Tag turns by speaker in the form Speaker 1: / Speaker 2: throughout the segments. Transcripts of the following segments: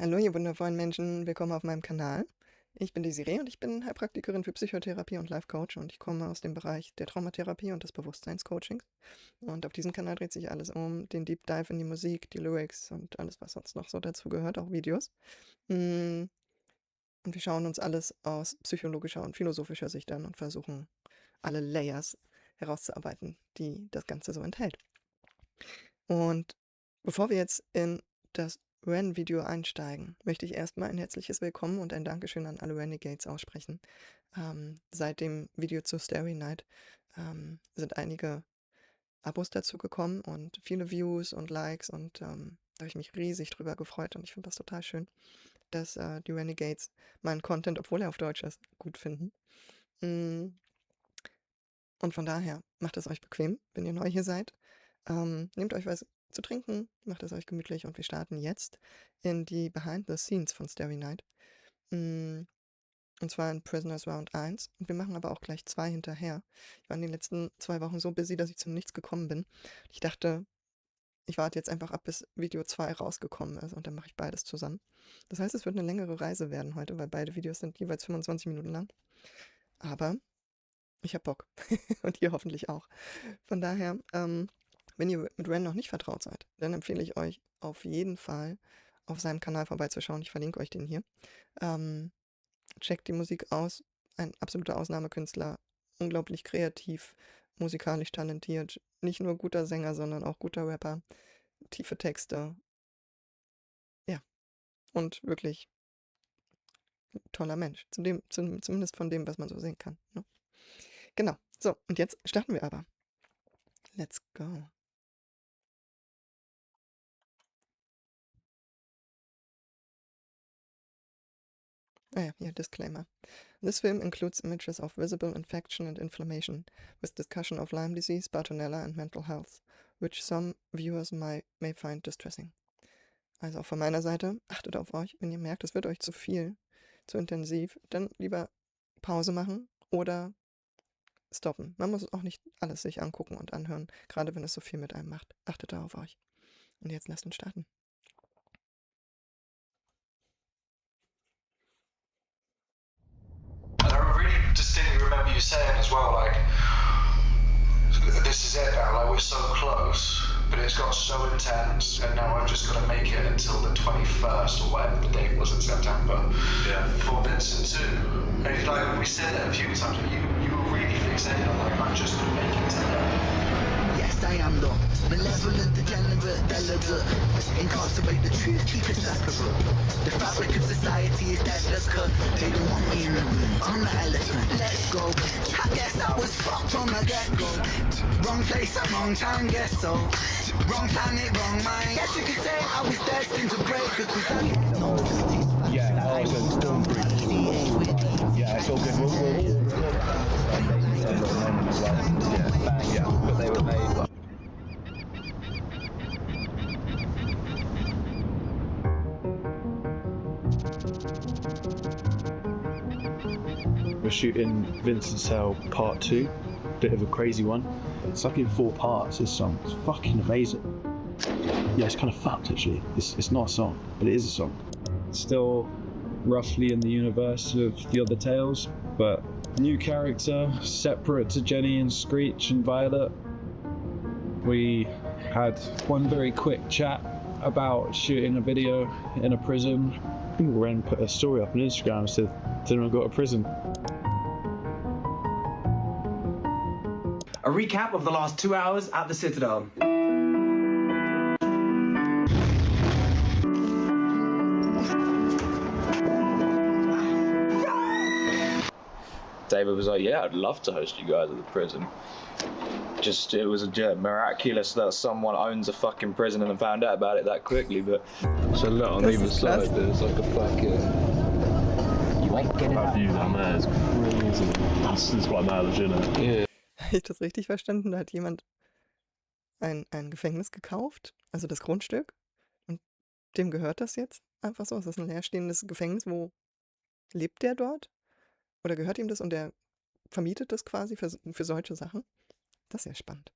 Speaker 1: Hallo, ihr wundervollen Menschen, willkommen auf meinem Kanal. Ich bin Diese Reise und ich bin Heilpraktikerin für Psychotherapie und Life Coach und ich komme aus dem Bereich der Traumatherapie und des Bewusstseinscoachings. Und auf diesem Kanal dreht sich alles um den Deep Dive in die Musik, die Lyrics und alles, was sonst noch so dazu gehört, auch Videos. Mm, Und wir schauen uns alles aus psychologischer und philosophischer Sicht an und versuchen, alle Layers herauszuarbeiten, die das Ganze so enthält. Und bevor wir jetzt in das Ren-Video einsteigen, möchte ich erstmal ein herzliches Willkommen und ein Dankeschön an alle Renegades aussprechen. Seit dem Video zu Starry sind einige Abos dazu gekommen und viele Views und Likes und da habe ich mich riesig drüber gefreut und ich finde das total schön, dass die Renegades meinen Content, obwohl er auf Deutsch ist, gut finden. Mm, Und von daher, macht es euch bequem, wenn ihr neu hier seid. Nehmt euch was zu trinken, macht es euch gemütlich und wir starten jetzt in die Behind the Scenes von Starry Night. Mm, Und zwar in Prisoners Round 1. Und wir machen aber auch gleich 2 hinterher. Ich war in den letzten 2 Wochen so busy, dass ich zum Nichts gekommen bin. Ich dachte, ich warte jetzt einfach ab, bis Video 2 rausgekommen ist und dann mache ich beides zusammen. Das heißt, es wird eine längere Reise werden heute, weil beide Videos sind jeweils 25 Minuten lang. Aber ich habe Bock. Und ihr hoffentlich auch. Von daher, wenn ihr mit Ren noch nicht vertraut seid, dann empfehle ich euch auf jeden Fall auf seinem Kanal vorbeizuschauen. Ich verlinke euch den hier. Ähm, Checkt die Musik aus. Ein absoluter Ausnahmekünstler. Unglaublich kreativ, musikalisch talentiert. Nicht nur guter Sänger, sondern auch guter Rapper. Tiefe Texte. Ja, und wirklich toller Mensch. Zumindest von dem, was man so sehen kann. Ne? Genau. So, und jetzt starten wir aber. Let's go. Ah ja, hier, Disclaimer. This film includes images of visible infection and inflammation, with discussion of Lyme disease, Bartonella and mental health, which some viewers may find distressing. Also auch von meiner Seite, achtet auf euch, wenn ihr merkt, es wird euch zu viel, zu intensiv, dann lieber Pause machen oder stoppen. Man muss auch nicht alles sich angucken und anhören, gerade wenn es so viel mit einem macht. Achtet da auf euch. Und jetzt lasst uns starten.
Speaker 2: And I really distinctly remember you saying as well, like, this is it now, like, we're so close, but it's got so intense, and now I've just got to make it until the 21st, or whatever the date was in September, for Vincent too. And it's like, we said it a few times, but you were really fixated on, like, I'm just going to make it to there.
Speaker 3: Yes, I am though. Malevolent, degenerate, delegate. Incarcerate the truth, keep it separate. The fabric of society is delicate. They don't want me in the room. I'm the elephant. Let's go. I guess I was fucked from the get-go. Wrong place at wrong time, guess so. Wrong planet, wrong mind. Guess you could say I was destined to break because I no
Speaker 4: Yeah, oh, so it's Storm Bridge. Yeah, it's all good. We'll yeah, but they were made like... We're shooting Vincent's Cell Part 2, bit of a crazy one. It's like in 4 parts, this song. It's fucking amazing. Yeah, it's kind of fucked actually. It's not a song, but it is a song. Still roughly in the universe of the other tales, but new character, separate to Jenny and Screech and Violet. We had one very quick chat about shooting a video in a prison. I think Ren put a story up on Instagram and said, "Did anyone go to prison?"
Speaker 5: A recap of the last 2 hours at the Citadel.
Speaker 6: David was like, "Yeah, I'd love to host you guys at the prison." Just, it was miraculous that someone owns a fucking prison and found out about it that quickly, but...
Speaker 4: So look, on
Speaker 1: Das
Speaker 4: either
Speaker 1: ist krass.
Speaker 4: side there's like a fucking...
Speaker 3: You ain't getting
Speaker 4: That
Speaker 3: out.
Speaker 4: view down there is crazy. That's quite mad, isn't it? Yeah.
Speaker 1: Habe ich das richtig verstanden? Da hat jemand ein Gefängnis gekauft, also das Grundstück, und dem gehört das jetzt einfach so? Ist das ein leerstehendes Gefängnis? Wo lebt der dort? Oder gehört ihm das und der vermietet das quasi für solche Sachen? Das ist ja spannend.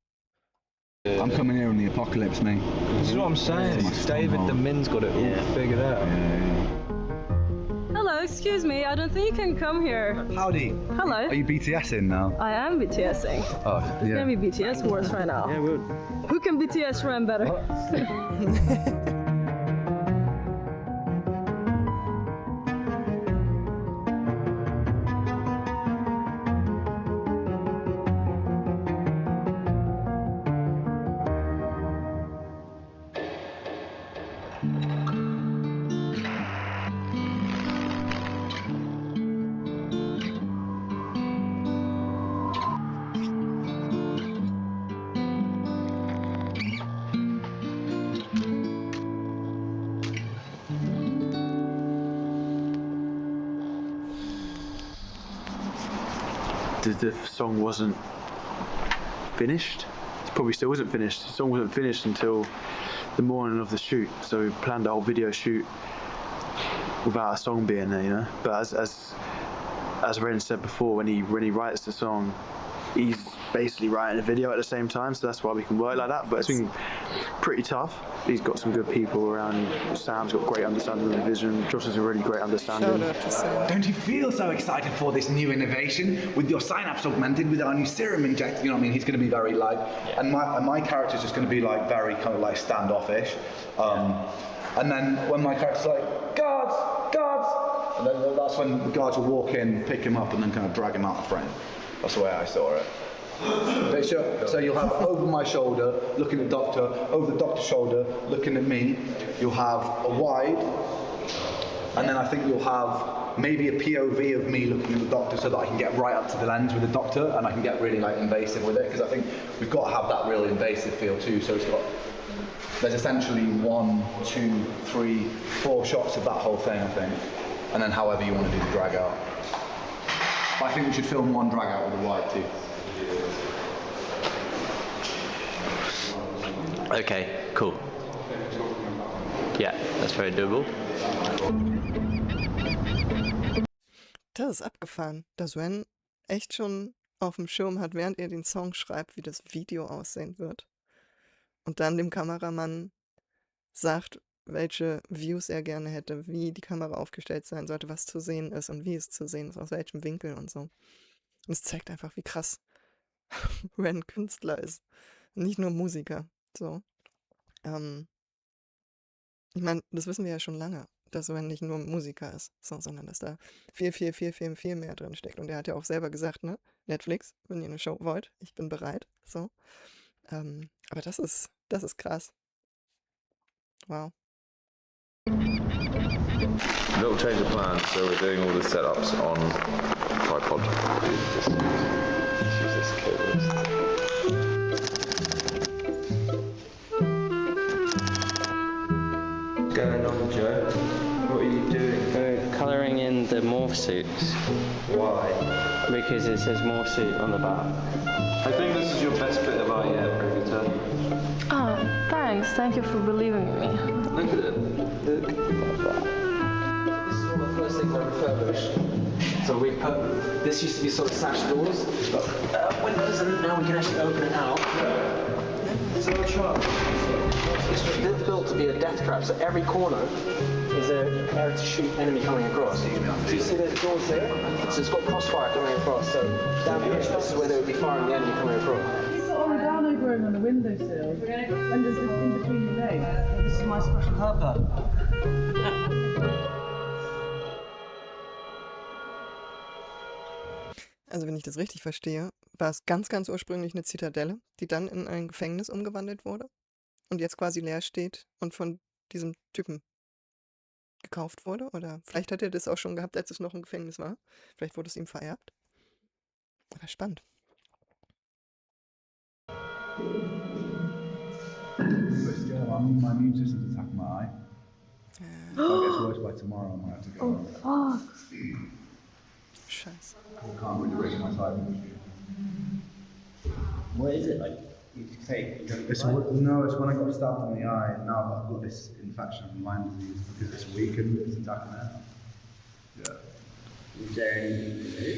Speaker 7: I'm coming here on the apocalypse, mate.
Speaker 6: This is what I'm saying. David the Min's got it all figured out.
Speaker 8: Hello, excuse me, I don't think you can come here.
Speaker 7: Howdy.
Speaker 8: Hello.
Speaker 7: Are you BTSing now?
Speaker 8: I am BTSing.
Speaker 7: Oh,
Speaker 8: It's
Speaker 7: yeah.
Speaker 8: gonna be BTS wars right now.
Speaker 6: Yeah, well.
Speaker 8: Who can BTS run better?
Speaker 4: The song wasn't finished. It probably still wasn't finished. The song wasn't finished until the morning of the shoot. So we planned a whole video shoot without a song being there, you know. But as Ren said before, when he writes the song, he's basically writing a video at the same time. So that's why we can work like that. But it's been pretty tough. He's got some good people around him. Sam's got great understanding of the vision. Josh has a really great understanding.
Speaker 1: Shout out to Sam.
Speaker 7: Don't you feel so excited for this new innovation with your synapse augmented with our new serum injected? You know what I mean? He's going to be very like, and my character's just going to be like very kind of like standoffish. And then when my character's like, guards, and then that's when the guards will walk in, pick him up, and then kind of drag him out the frame. That's the way I saw it. Picture. So you'll have over my shoulder, looking at Doctor, over the Doctor's shoulder, looking at me. You'll have a wide, and then I think you'll have maybe a POV of me looking at the Doctor so that I can get right up to the lens with the Doctor and I can get really like invasive with it, because I think we've got to have that really invasive feel too. So there's essentially 1, 2, 3, 4 shots of that whole thing, I think, and then however you want to do the drag out. But I think we should film one drag out with a wide too.
Speaker 9: Okay, cool. Ja, das wäre doable.
Speaker 1: Das ist abgefahren, dass Ren echt schon auf dem Schirm hat, während er den Song schreibt, wie das Video aussehen wird. Und dann dem Kameramann sagt, welche Views er gerne hätte, wie die Kamera aufgestellt sein sollte, was zu sehen ist und wie es zu sehen ist, aus welchem Winkel und so. Und es zeigt einfach, wie krass Ren Künstler ist. Nicht nur Musiker. So. Ich meine, das wissen wir ja schon lange, dass Ren nicht nur Musiker ist, so, sondern dass da viel mehr drin steckt. Und er hat ja auch selber gesagt, ne, Netflix, wenn ihr eine Show wollt, ich bin bereit. So. Aber das ist krass. Wow.
Speaker 6: Little change of plans, so we're doing all the setups on tripod. Just use this cable. What's going on, Joe? What are you doing?
Speaker 9: We're colouring in the morph suits.
Speaker 6: Why?
Speaker 9: Because it says morph suit on the back.
Speaker 6: I think this is your best bit of art yet, Brigitte.
Speaker 8: Oh, thanks. Thank you for believing in me.
Speaker 6: Look at it. Look.
Speaker 5: This is all the first things I refurbished. So we put, this used to be sort of sash doors. It's got windows, and now we can actually open it out.
Speaker 6: It's no charge.
Speaker 5: It's built to be a death trap, so every corner is an area to shoot enemy coming across. Do you see there's doors there? So it's got crossfire coming across, so down here, this is where they would be firing the enemy coming across.
Speaker 10: He's got oregano growing on the windowsill, and there's in between your legs. This is my special herb.
Speaker 1: Also wenn ich das richtig verstehe, war es ganz ursprünglich eine Zitadelle, die dann in ein Gefängnis umgewandelt wurde und jetzt quasi leer steht und von diesem Typen gekauft wurde. Oder vielleicht hat er das auch schon gehabt, als es noch ein Gefängnis war. Vielleicht wurde es ihm vererbt. Aber spannend.
Speaker 7: My immune system's attacking my eye. If it gets worse by tomorrow, I might have to go.
Speaker 10: Oh, fuck.
Speaker 1: Scheiße.
Speaker 7: I can't really raise my side.
Speaker 9: What is it like? You take?
Speaker 7: It's when I got stabbed in the eye. Now I've got this infection of Lyme disease because it's weakened. It's attacking it. Yeah.
Speaker 9: Is there anything to do?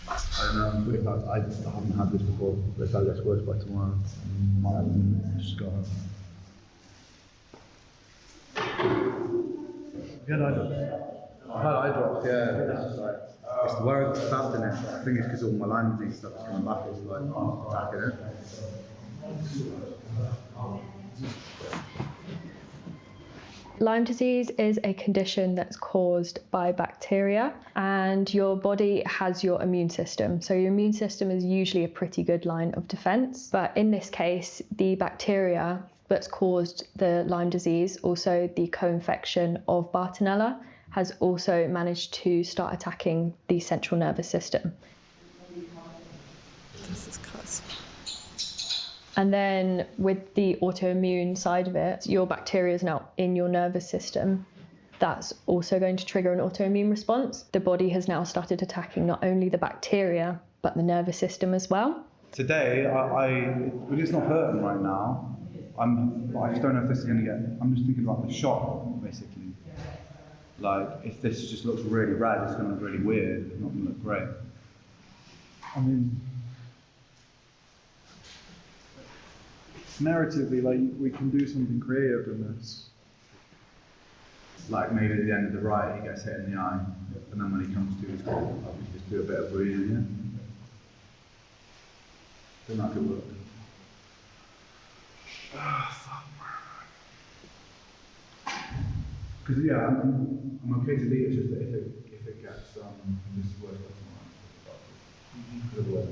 Speaker 7: I don't know, I'm pretty bad. I just haven't had this before. But if that gets worse by tomorrow, I might just go home. You had eye drops? I had eye drops, yeah. It's just like, it's the word stabbed in it. I think it's because all my Lyme disease stuff is coming back. It's like, attacking it.
Speaker 11: Lyme disease is a condition that's caused by bacteria, and your body has your immune system. So your immune system is usually a pretty good line of defense. But in this case, the bacteria that's caused the Lyme disease, also the co-infection of Bartonella, has also managed to start attacking the central nervous system.
Speaker 1: Das ist krass.
Speaker 11: And then with the autoimmune side of it, your bacteria is now in your nervous system. That's also going to trigger an autoimmune response. The body has now started attacking not only the bacteria, but the nervous system as well.
Speaker 7: Today, but it's not hurting right now. I just don't know if this is going to get, I'm just thinking about the shot, basically. Like, if this just looks really red, it's going to look really weird. It's not going to look great. I mean, narratively, like, we can do something creative in this. Like, maybe at the end of the ride, he gets hit in the eye, and then when he comes to his goal, we just do a bit of breathing, yeah? Then that could work. Because yeah, I'm okay to leave. It's just that if it gets this is worse by tomorrow.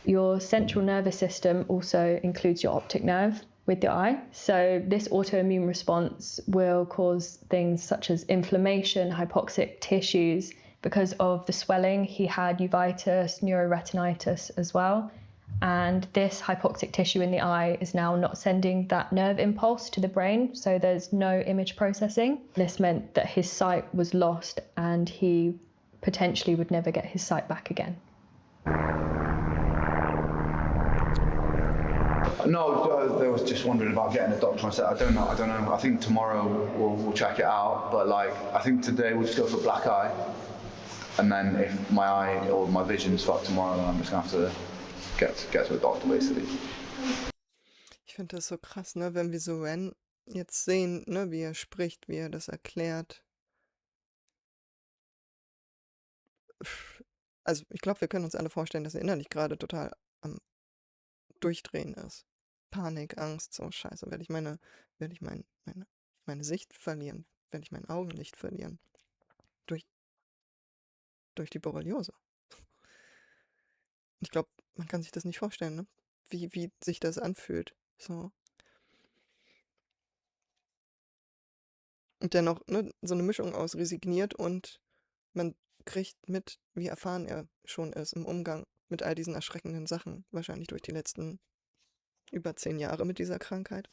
Speaker 11: Your central nervous system also includes your optic nerve with the eye. So this autoimmune response will cause things such as inflammation, hypoxic tissues. Because of the swelling, he had uveitis, neuroretinitis as well. And this hypoxic tissue in the eye is now not sending that nerve impulse to the brain, so there's no image processing. This meant that his sight was lost and he potentially would never get his sight back again.
Speaker 7: No, they was just wondering about getting a doctor. I said, I don't know. I think tomorrow we'll check it out. But like, I think today we'll just go for black eye. And then if my eye or my vision's fucked tomorrow, then I'm just gonna have to get to a doctor, basically.
Speaker 1: Ich finde das so krass, ne, wenn wir so Ren jetzt sehen, ne, wie er spricht, wie er das erklärt. Also ich glaube, wir können uns alle vorstellen, dass er innerlich gerade total am Durchdrehen ist. Panik, Angst, so scheiße, werde ich meine Sicht verlieren, werde ich mein Augenlicht verlieren. Durch die Borreliose. Ich glaube, man kann sich das nicht vorstellen, ne? Wie sich das anfühlt. So. Und dennoch, ne, so eine Mischung aus resigniert und man kriegt mit, wie erfahren er schon ist im Umgang mit all diesen erschreckenden Sachen, wahrscheinlich durch die letzten über 10 Jahre mit dieser Krankheit.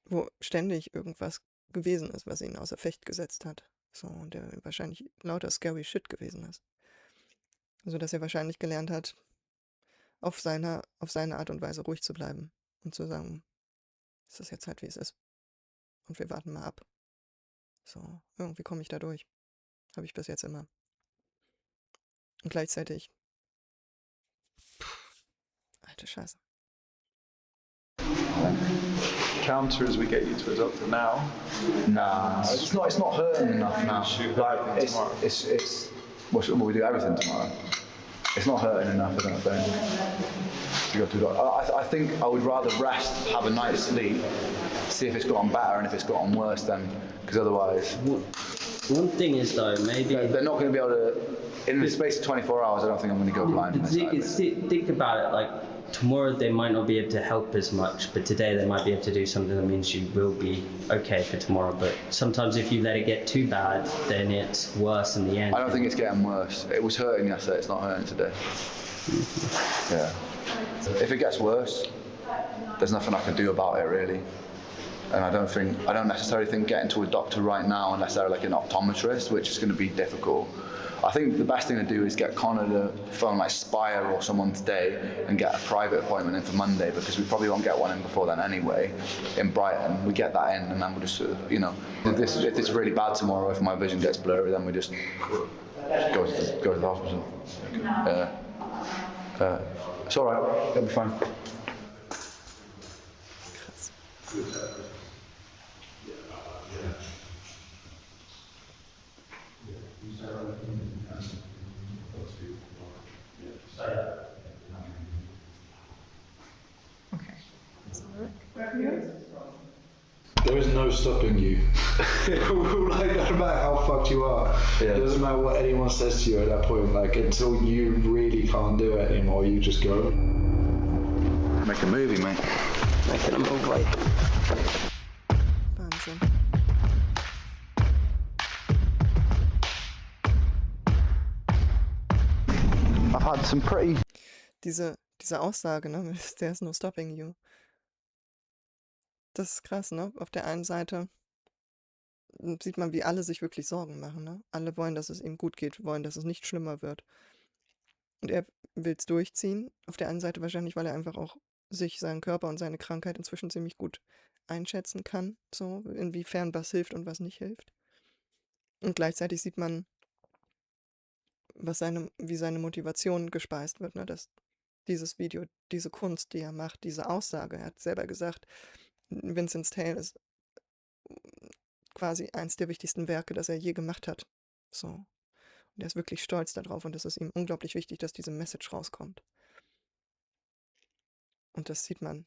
Speaker 1: Wo ständig irgendwas gewesen ist, was ihn außer Fecht gesetzt hat. So, und der wahrscheinlich lauter scary shit gewesen ist. Also, dass er wahrscheinlich gelernt hat, auf seine Art und Weise ruhig zu bleiben und zu sagen, es ist jetzt halt, wie es ist. Und wir warten mal ab. So, irgendwie komme ich da durch. Habe ich bis jetzt immer. Und gleichzeitig, alte Scheiße.
Speaker 6: Counter as we get you to a doctor now.
Speaker 7: Nah, it's not hurting enough now. Like, it's well, we do everything tomorrow. It's not hurting enough, I don't think, to go to the doctor. I think I would rather rest, have a night's sleep, see if it's gotten better, and if it's gotten worse, then, because otherwise...
Speaker 9: One thing is though, maybe...
Speaker 7: They're not going to be able to, in the space of 24 hours, I don't think I'm going to go blind.
Speaker 9: Think about it, like, tomorrow they might not be able to help as much, but today they might be able to do something that means you will be okay for tomorrow. But sometimes if you let it get too bad, then it's worse in the end.
Speaker 7: I don't think it's getting worse. It was hurting yesterday, it's not hurting today. Yeah. If it gets worse, there's nothing I can do about it really. And I don't necessarily think getting to a doctor right now, unless they're like an optometrist, which is going to be difficult. I think the best thing to do is get Connor to phone like Spire or someone today and get a private appointment in for Monday, because we probably won't get one in before then anyway, in Brighton. We get that in and then we'll just, you know, if it's really bad tomorrow, if my vision gets blurry, then we just go to the hospital. It's all right, it'll be fine.
Speaker 4: There is no stopping you. Like, no matter how fucked you are, it doesn't matter what anyone says to you at that point. Like, until you really can't do it anymore, you just go.
Speaker 7: Make a movie, mate.
Speaker 9: Making a movie.
Speaker 1: Wahnsinn.
Speaker 7: I've had some pretty...
Speaker 1: Diese Aussage, ne, there's no stopping you. Das ist krass, ne? Auf der einen Seite sieht man, wie alle sich wirklich Sorgen machen, ne? Alle wollen, dass es ihm gut geht, wollen, dass es nicht schlimmer wird. Und er will es durchziehen. Auf der einen Seite wahrscheinlich, weil er einfach auch sich, seinen Körper und seine Krankheit inzwischen ziemlich gut einschätzen kann, so inwiefern was hilft und was nicht hilft. Und gleichzeitig sieht man, wie seine Motivation gespeist wird, ne? Dass dieses Video, diese Kunst, die er macht, diese Aussage, er hat selber gesagt, Vincents Tale ist quasi eins der wichtigsten Werke, das er je gemacht hat. So. Und er ist wirklich stolz darauf und es ist ihm unglaublich wichtig, dass diese Message rauskommt. Und das sieht man.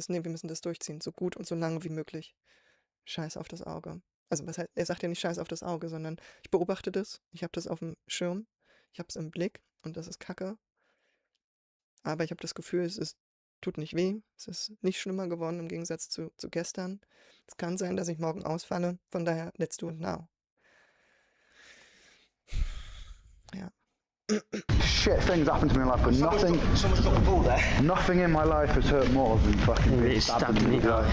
Speaker 1: Nee, wir müssen das durchziehen, so gut und so lange wie möglich. Scheiß auf das Auge. Also was heißt, er sagt ja nicht Scheiß auf das Auge, sondern ich beobachte das, ich habe das auf dem Schirm, ich habe es im Blick und das ist Kacke. Aber ich habe das Gefühl, es tut nicht weh, es ist nicht schlimmer geworden im Gegensatz zu gestern. Es kann sein, dass ich morgen ausfalle, von daher let's do it now. Ja.
Speaker 7: Shit things happen to me in life, but
Speaker 5: Someone's dropped the ball there.
Speaker 7: nothing in my life has hurt more than fucking being stabbed in the eye.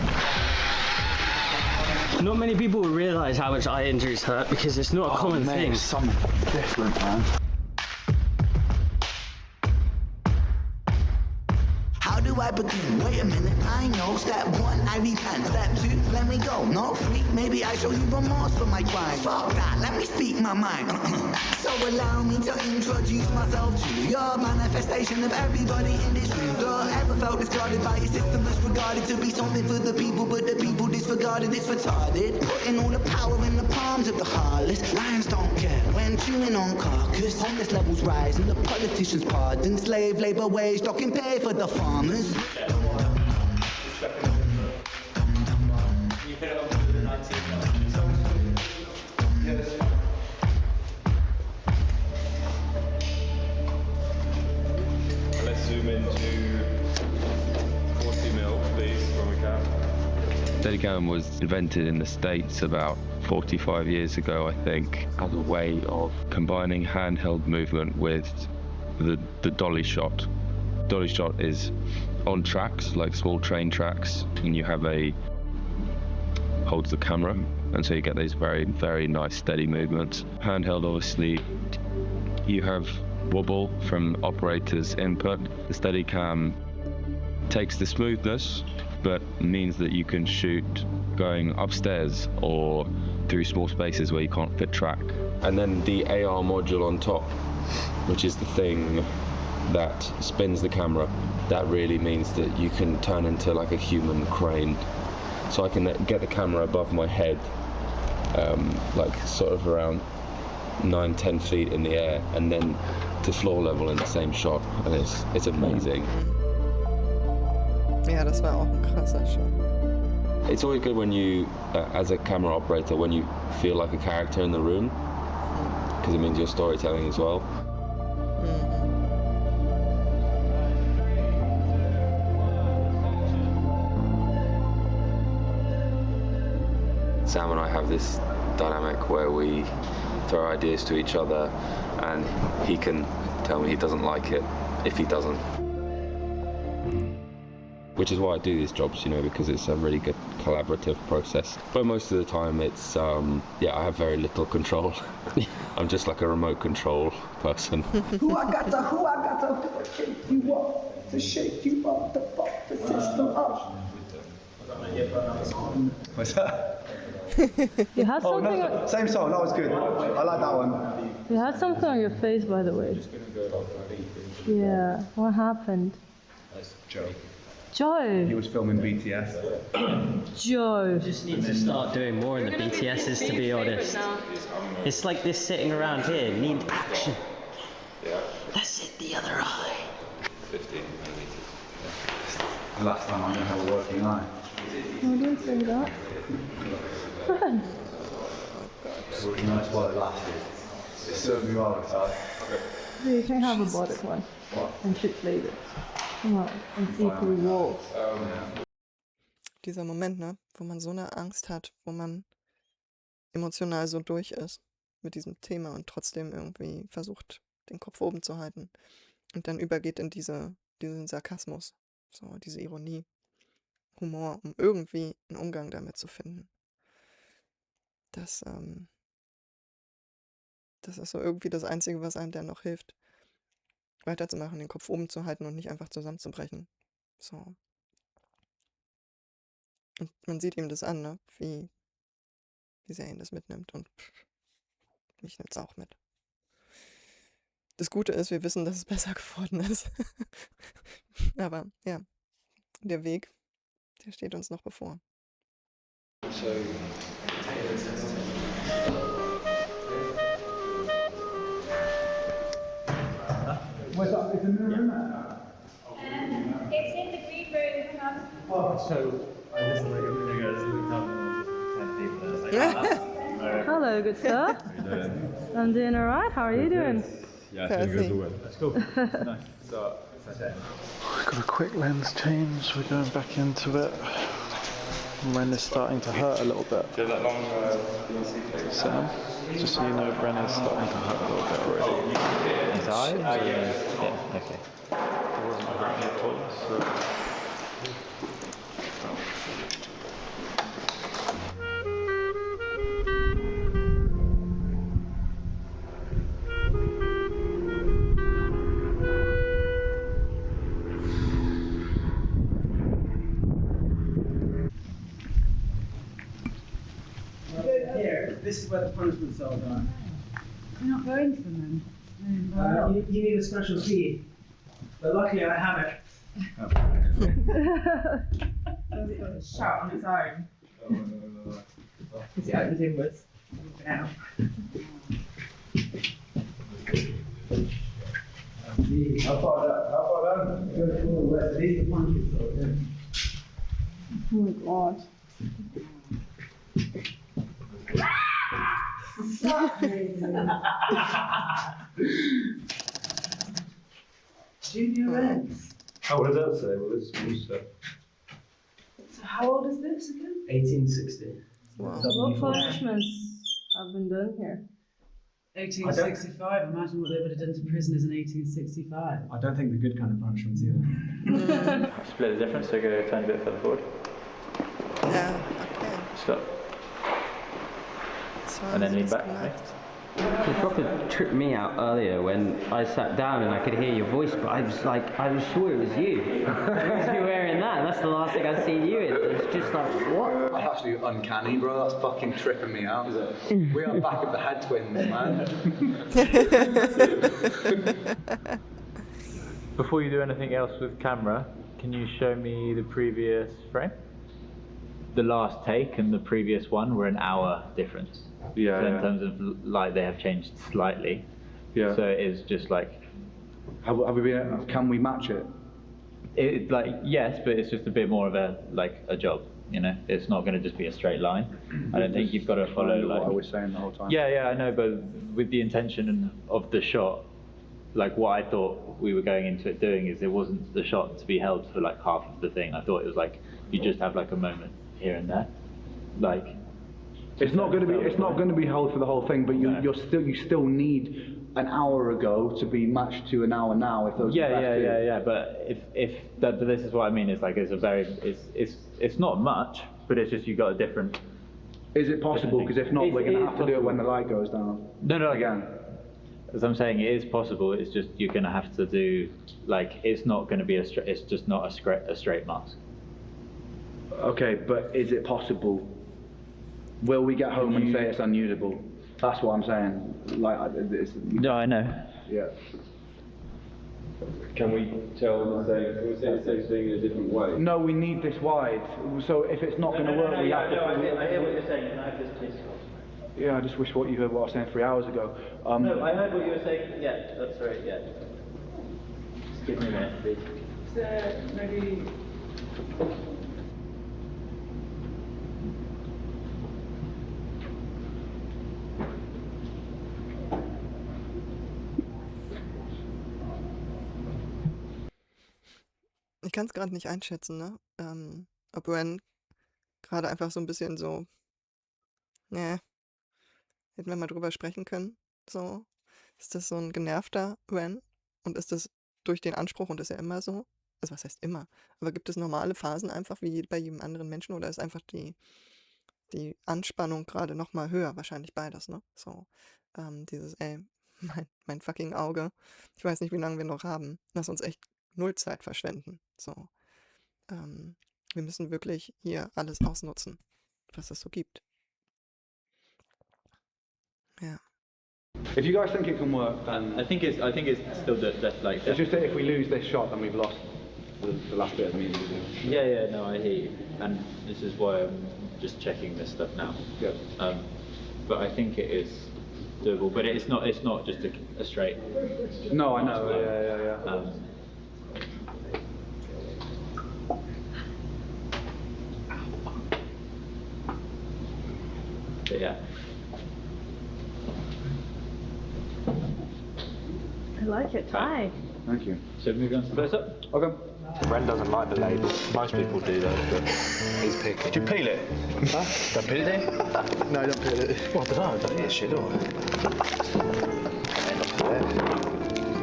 Speaker 9: Not many people will realise how much eye injuries hurt because it's not a common thing.
Speaker 7: It's something different, man.
Speaker 3: How do I begin? Wait a minute, I know. Step 1, I repent. Step 2, let me go. No, 3, maybe I show you remorse for my crime. Fuck that, let me speak my mind. So allow me to introduce myself to your manifestation of everybody in this room. Don't ever felt discarded by a system that's regarded to be something for the people, but the people disregarded, it's retarded. Putting all the power in the palms of the heartless. Lions don't care when chewing on carcass. Homeless levels rise and the politicians pardon. Slave labour wage, docking pay for the farmers.
Speaker 6: Let's zoom into 40 mil, please, when we can. Steadicam was invented in the States about 45 years ago, I think, as a way of combining handheld movement with the dolly shot. Dolly shot is on tracks, like small train tracks, and you have holds the camera, and so you get these very, very nice steady movements. Handheld, obviously, you have wobble from operator's input. The Steadicam takes the smoothness, but means that you can shoot going upstairs or through small spaces where you can't fit track. And then the AR module on top, which is the thing that spins the camera, that really means that you can turn into like a human crane. So I can get the camera above my head, like sort of around 9-10 feet in the air, and then to floor level in the same shot, and it's amazing.
Speaker 1: Ja, das war auch ein krasser Shot.
Speaker 6: It's always good when you, as a camera operator, when you feel like a character in the room, because it means you're storytelling as well. Sam and I have this dynamic where we throw ideas to each other, and he can tell me he doesn't like it if he doesn't. which is why I do these jobs, you know, because it's a really good collaborative process. But most of the time it's, I have very little control. I'm just like a remote control person.
Speaker 3: Who I got to shake you up, to shake you up, to fuck the system up.
Speaker 7: What's that?
Speaker 11: You had
Speaker 7: Oh,
Speaker 11: something.
Speaker 7: no, same song, that was good. I like that one.
Speaker 11: You had something on your face, by the way. Yeah. What happened?
Speaker 7: Joe.
Speaker 11: Joe.
Speaker 7: He was filming BTS.
Speaker 11: Joe.
Speaker 9: Just need to start doing more in the BTSs, to be honest. It's like this sitting around here, need action. That's it, the other eye.
Speaker 6: 15
Speaker 7: The last time I had a working eye.
Speaker 11: No, don't say that. Run.
Speaker 7: Really nice while it lasted. It served me well this time.
Speaker 11: You can have a bought one.
Speaker 7: What?
Speaker 11: And should play it. Come on, and see through walls.
Speaker 1: Dieser Moment, ne, wo man so eine Angst hat, wo man emotional so durch ist mit diesem Thema und trotzdem irgendwie versucht, den Kopf oben zu halten. Und dann übergeht in diesen Sarkasmus, so diese Ironie, Humor, um irgendwie einen Umgang damit zu finden. Das ist so irgendwie das Einzige, was einem dann noch hilft, weiterzumachen, den Kopf oben zu halten und nicht einfach zusammenzubrechen. So. Und man sieht ihm das an, ne? Wie sehr ihn das mitnimmt. Und mich nimmt es auch mit. Das Gute ist, wir wissen, dass es besser geworden ist. Aber ja, der Weg, der steht uns noch bevor.
Speaker 3: What's up? Is the mirror in there?
Speaker 12: It's in the green room.
Speaker 13: I listened like a minute ago, so we talked about 10 people.
Speaker 11: Hello, good sir.
Speaker 13: How you doing?
Speaker 11: I'm doing alright. How are you doing?
Speaker 13: Yeah, I think it goes well. That's cool. Nice. So,
Speaker 4: We've got a quick lens change, we're going back into it. Ren is starting to hurt a little bit. So, just so you know, Ren is starting to hurt a little bit already.
Speaker 13: his eyes? Yeah, okay.
Speaker 4: It wasn't hurting at all, so...
Speaker 5: This is where the punishment cells are.
Speaker 10: You're not going for them.
Speaker 5: You need a special key, but luckily I have it.
Speaker 10: Does it shout on its own? Is it opened inwards? Now.
Speaker 5: How far down? Go to the west. These are the punishment cells.
Speaker 10: Oh my god.
Speaker 5: Junior Reds.
Speaker 13: Oh, what does that say? What is musste?
Speaker 10: So how old is this again?
Speaker 5: 1860.
Speaker 1: Wow.
Speaker 11: What punishments have been done here?
Speaker 10: 1865. Imagine what they would have done to prisoners in 1865.
Speaker 5: I don't think the good kind of punishments either.
Speaker 13: Split the difference, so go a tiny bit further forward.
Speaker 1: Ja, okay.
Speaker 13: Stop. And then lean back.
Speaker 9: You probably tripped me out earlier when I sat down and I could hear your voice, but I was sure it was you. You were wearing that, and that's the last thing I'd seen you in. It was just like, what?
Speaker 7: That's actually uncanny, bro. That's fucking tripping me out. We are back at the head twins, man.
Speaker 13: Before you do anything else with camera, can you show me the previous frame? The last take and the previous one were an hour difference.
Speaker 4: Yeah.
Speaker 13: So in terms of light, they have changed slightly.
Speaker 4: Yeah.
Speaker 13: So it is just like.
Speaker 7: Have we been? Can we match it?
Speaker 13: It like yes, but it's just a bit more of a job. You know, it's not going to just be a straight line. I don't think you've got to follow like.
Speaker 7: What I was saying the whole time.
Speaker 13: Yeah, I know, but with the intention of the shot, like what I thought we were going into it doing is it wasn't the shot to be held for like half of the thing. I thought it was like you just have like a moment here and there, like.
Speaker 7: It's not going to be held for the whole thing, but you still need an hour ago to be matched to an hour now if those are the best two.
Speaker 13: But this is what I mean. It's like it's not much, but it's just you got a different.
Speaker 7: Is it possible? Because if not, we're going to have to do it when the light goes down.
Speaker 13: No.
Speaker 7: Again.
Speaker 13: As I'm saying, it is possible. It's just you're going to have to do it's not going to be it's just not a straight mask.
Speaker 7: Okay, but is it possible? Will we get home and say it's unusable? That's what I'm saying.
Speaker 13: No, I know.
Speaker 7: Yeah.
Speaker 6: Can we tell the same thing in a different way?
Speaker 7: No, we need this wide. So if it's not going to work, we have to.
Speaker 9: I hear what you're saying. Can I have this, please?
Speaker 7: Yeah, I just wish you heard what I was saying 3 hours ago.
Speaker 9: No, I heard what you were saying. Yeah, that's right. Yeah. Just give me a minute, please.
Speaker 10: So maybe.
Speaker 1: Ich kann es gerade nicht einschätzen, ne? Ob Ren gerade einfach so ein bisschen so, hätten wir mal drüber sprechen können, so. Ist das so ein genervter Ren? Und ist das durch den Anspruch, und ist er immer so? Also was heißt immer? Aber gibt es normale Phasen einfach wie bei jedem anderen Menschen oder ist einfach die Anspannung gerade nochmal höher? Wahrscheinlich beides, ne? So, dieses, mein fucking Auge. Ich weiß nicht, wie lange wir noch haben. Lass uns echt null Zeit verschwenden. So. Wir müssen wirklich hier alles ausnutzen, was es so gibt. Ja.
Speaker 7: If you guys think it can work, then
Speaker 13: I think it's still like.
Speaker 7: It's just that if we lose this shot, then we've lost the last bit of the music.
Speaker 13: Yeah, no, I hear you, and this is why I'm just checking this stuff now.
Speaker 7: Yeah.
Speaker 13: But I think it is doable, but it's not just a straight.
Speaker 7: No, I know. Yeah.
Speaker 13: But yeah.
Speaker 8: I like it. Try.
Speaker 7: Thank you.
Speaker 13: So move on to the first up.
Speaker 7: Okay.
Speaker 14: Ren doesn't like the label. Most people do though, but he's picky. Do you peel it? Huh? Don't peel it then?
Speaker 15: No, don't peel it.
Speaker 14: What, I don't eat shit, do I?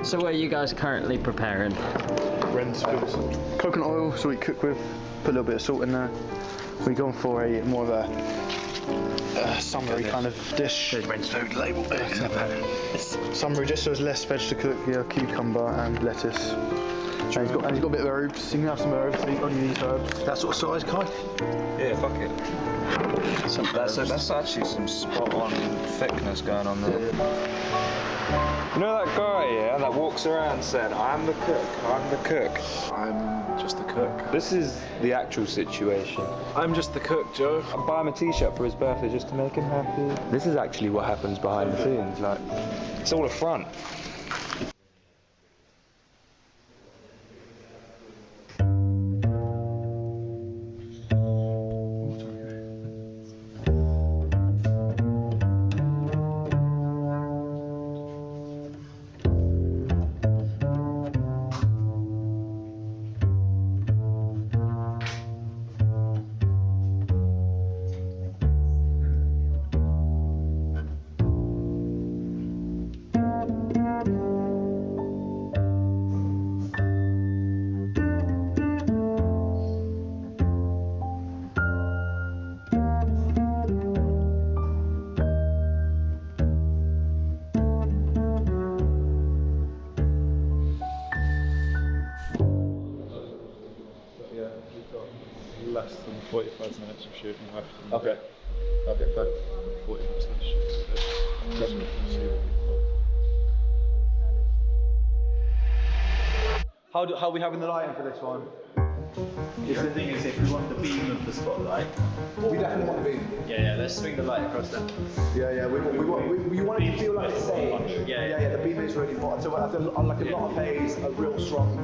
Speaker 9: So what are you guys currently preparing?
Speaker 15: Ren's foods. Coconut oil, so we cook with. Put a little bit of salt in there. We've gone for more of a summery kind of dish.
Speaker 14: There's Ren's food label.
Speaker 15: Summery dish, so there's less veg to cook. Yeah, cucumber and lettuce. And he's got a bit of herbs. You can have some herbs. So you use herbs.
Speaker 14: That sort of size, Kai?
Speaker 16: Yeah, fuck it. That's actually some spot on thickness going on there. You know that guy, yeah, that walks around saying, I'm the cook. I'm just the cook. This is the actual situation. I'm just the cook, Joe. I buy him a t-shirt for his birthday just to make him happy. This is actually what happens behind the scenes, like, it's all a front.
Speaker 6: Less than 45 minutes of shooting.
Speaker 14: Okay, fine.
Speaker 6: 40 minutes of shooting.
Speaker 7: How are we having the lighting for this one?
Speaker 13: The thing is, if we want the beam of the spotlight,
Speaker 7: we definitely want the beam.
Speaker 13: Yeah, let's swing the light across them.
Speaker 7: Yeah. We want it to feel like it's safe. Yeah. The beam is really important. So on like a lot of haze, a real strong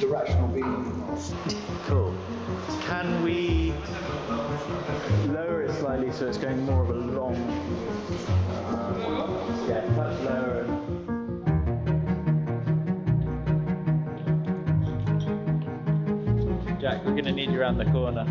Speaker 7: directional beam.
Speaker 13: Cool. Can we lower it slightly so it's going more of a long? Touch lower. Jack, we're going to need you around the corner.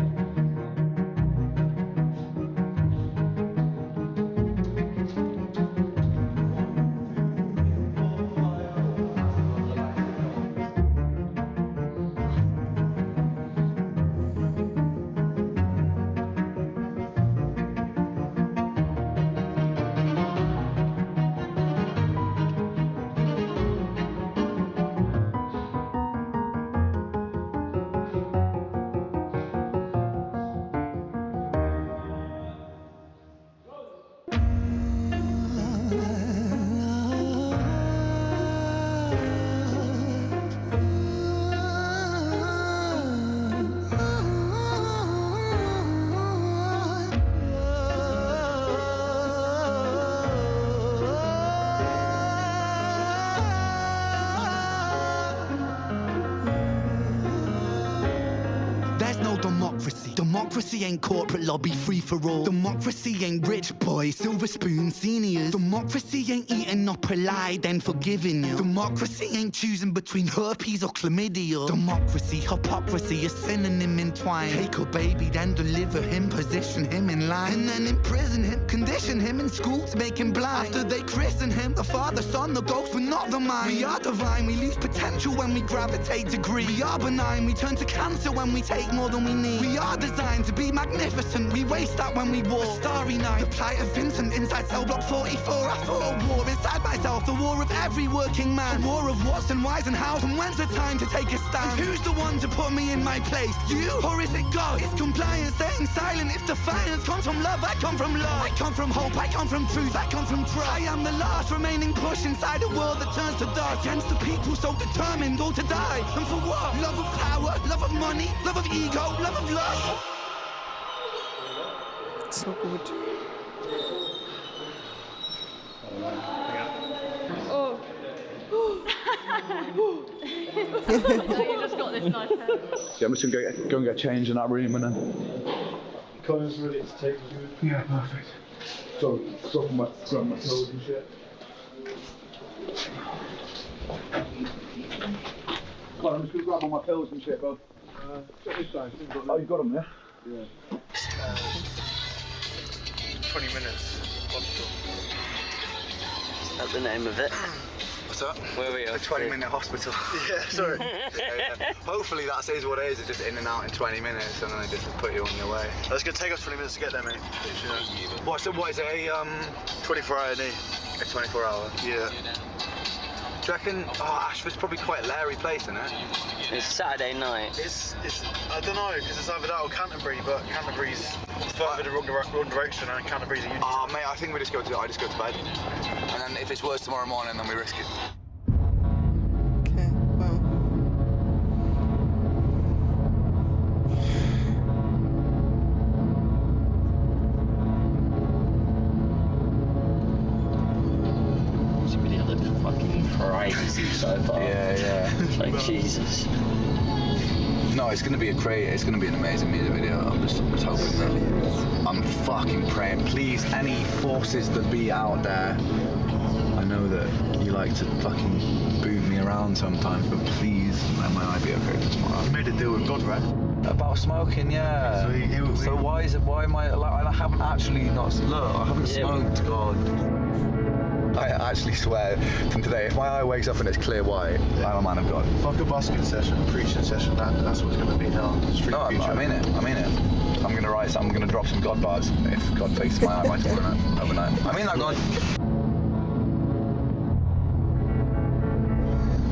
Speaker 3: no democracy. Democracy ain't corporate lobby free for all. Democracy ain't rich boys, silver spoon seniors. Democracy ain't eating up a lie, then forgiving you. Democracy ain't choosing between herpes or chlamydia. Democracy, hypocrisy, a synonym entwined. Take a baby, then deliver him, position him in line, and then imprison him, condition him in schools, make him blind. After they christen him, the Father, Son, the Ghost, but not the mind. We are divine, we lose potential when we gravitate to greed. We are benign, we turn to cancer when we take more than we need. We are designed to be magnificent, we waste that when we walk. A starry night, the plight of Vincent inside cell block 44. I fought a war inside myself, the war of every working man. A war of what's and why's and how's, and when's the time to take a stand? And who's the one to put me in my place? You, or is it God? It's compliance, staying silent. If defiance comes from love, I come from love. I come from hope, I come from truth, I come from trust. I am the last remaining push inside a world that turns to dust. Against the people so determined, all to die. And for what? Love of power, love of money, love of ego, love of lust.
Speaker 1: So gut.
Speaker 11: Oh. You just got this nice hair.
Speaker 4: Yeah, I'm just gonna go and get changed in that room and then.
Speaker 15: Connor's ready to take you.
Speaker 4: Yeah, perfect. So, dropping my toes and shit. Come on, I'm just gonna grab all my pills and shit, bud. Check this time. Oh, you got them, yeah? Yeah.
Speaker 15: 20 minutes.
Speaker 9: Is that the name of it?
Speaker 7: What's that?
Speaker 9: Where we are?
Speaker 7: The 20-minute hospital.
Speaker 15: Yeah, sorry.
Speaker 7: Yeah. Hopefully that is what it is. It's just in and out in 20 minutes, and then they just put you on your way.
Speaker 15: It's going to take us 20 minutes to get there, mate.
Speaker 7: What is it? A
Speaker 15: 24-hour knee.
Speaker 7: A 24-hour?
Speaker 15: Yeah.
Speaker 7: Do you reckon? Oh, Ashford's probably quite a Larry place, isn't it?
Speaker 9: It's Saturday night.
Speaker 15: It's I don't know, because it's either that or Canterbury, but Canterbury's further the wrong direction, and Canterbury's a uni.
Speaker 7: Oh, mate, I think I just go to bed. And then if it's worse tomorrow morning, then we risk it.
Speaker 1: Okay, wow.
Speaker 9: This video looked fucking crazy so far.
Speaker 7: Yeah.
Speaker 9: Like, Jesus.
Speaker 7: No, it's gonna be an amazing music video. I'm just hoping that. I'm fucking praying. Please, any forces that be out there. I know that you like to fucking boot me around sometimes, but please let my eye be okay for tomorrow.
Speaker 15: You made a deal with God, right?
Speaker 7: About smoking, yeah. So why am I? Like, I haven't actually not. Look, I haven't smoked. God. I actually swear from today, if my eye wakes up and it's clear white, I'm a man of God.
Speaker 15: Fuck a busking session, a preaching session, that's what's going to be now.
Speaker 7: No, I mean it. I'm going to write some, I'm going to drop some God bars if God takes my eye right overnight. I mean that, God.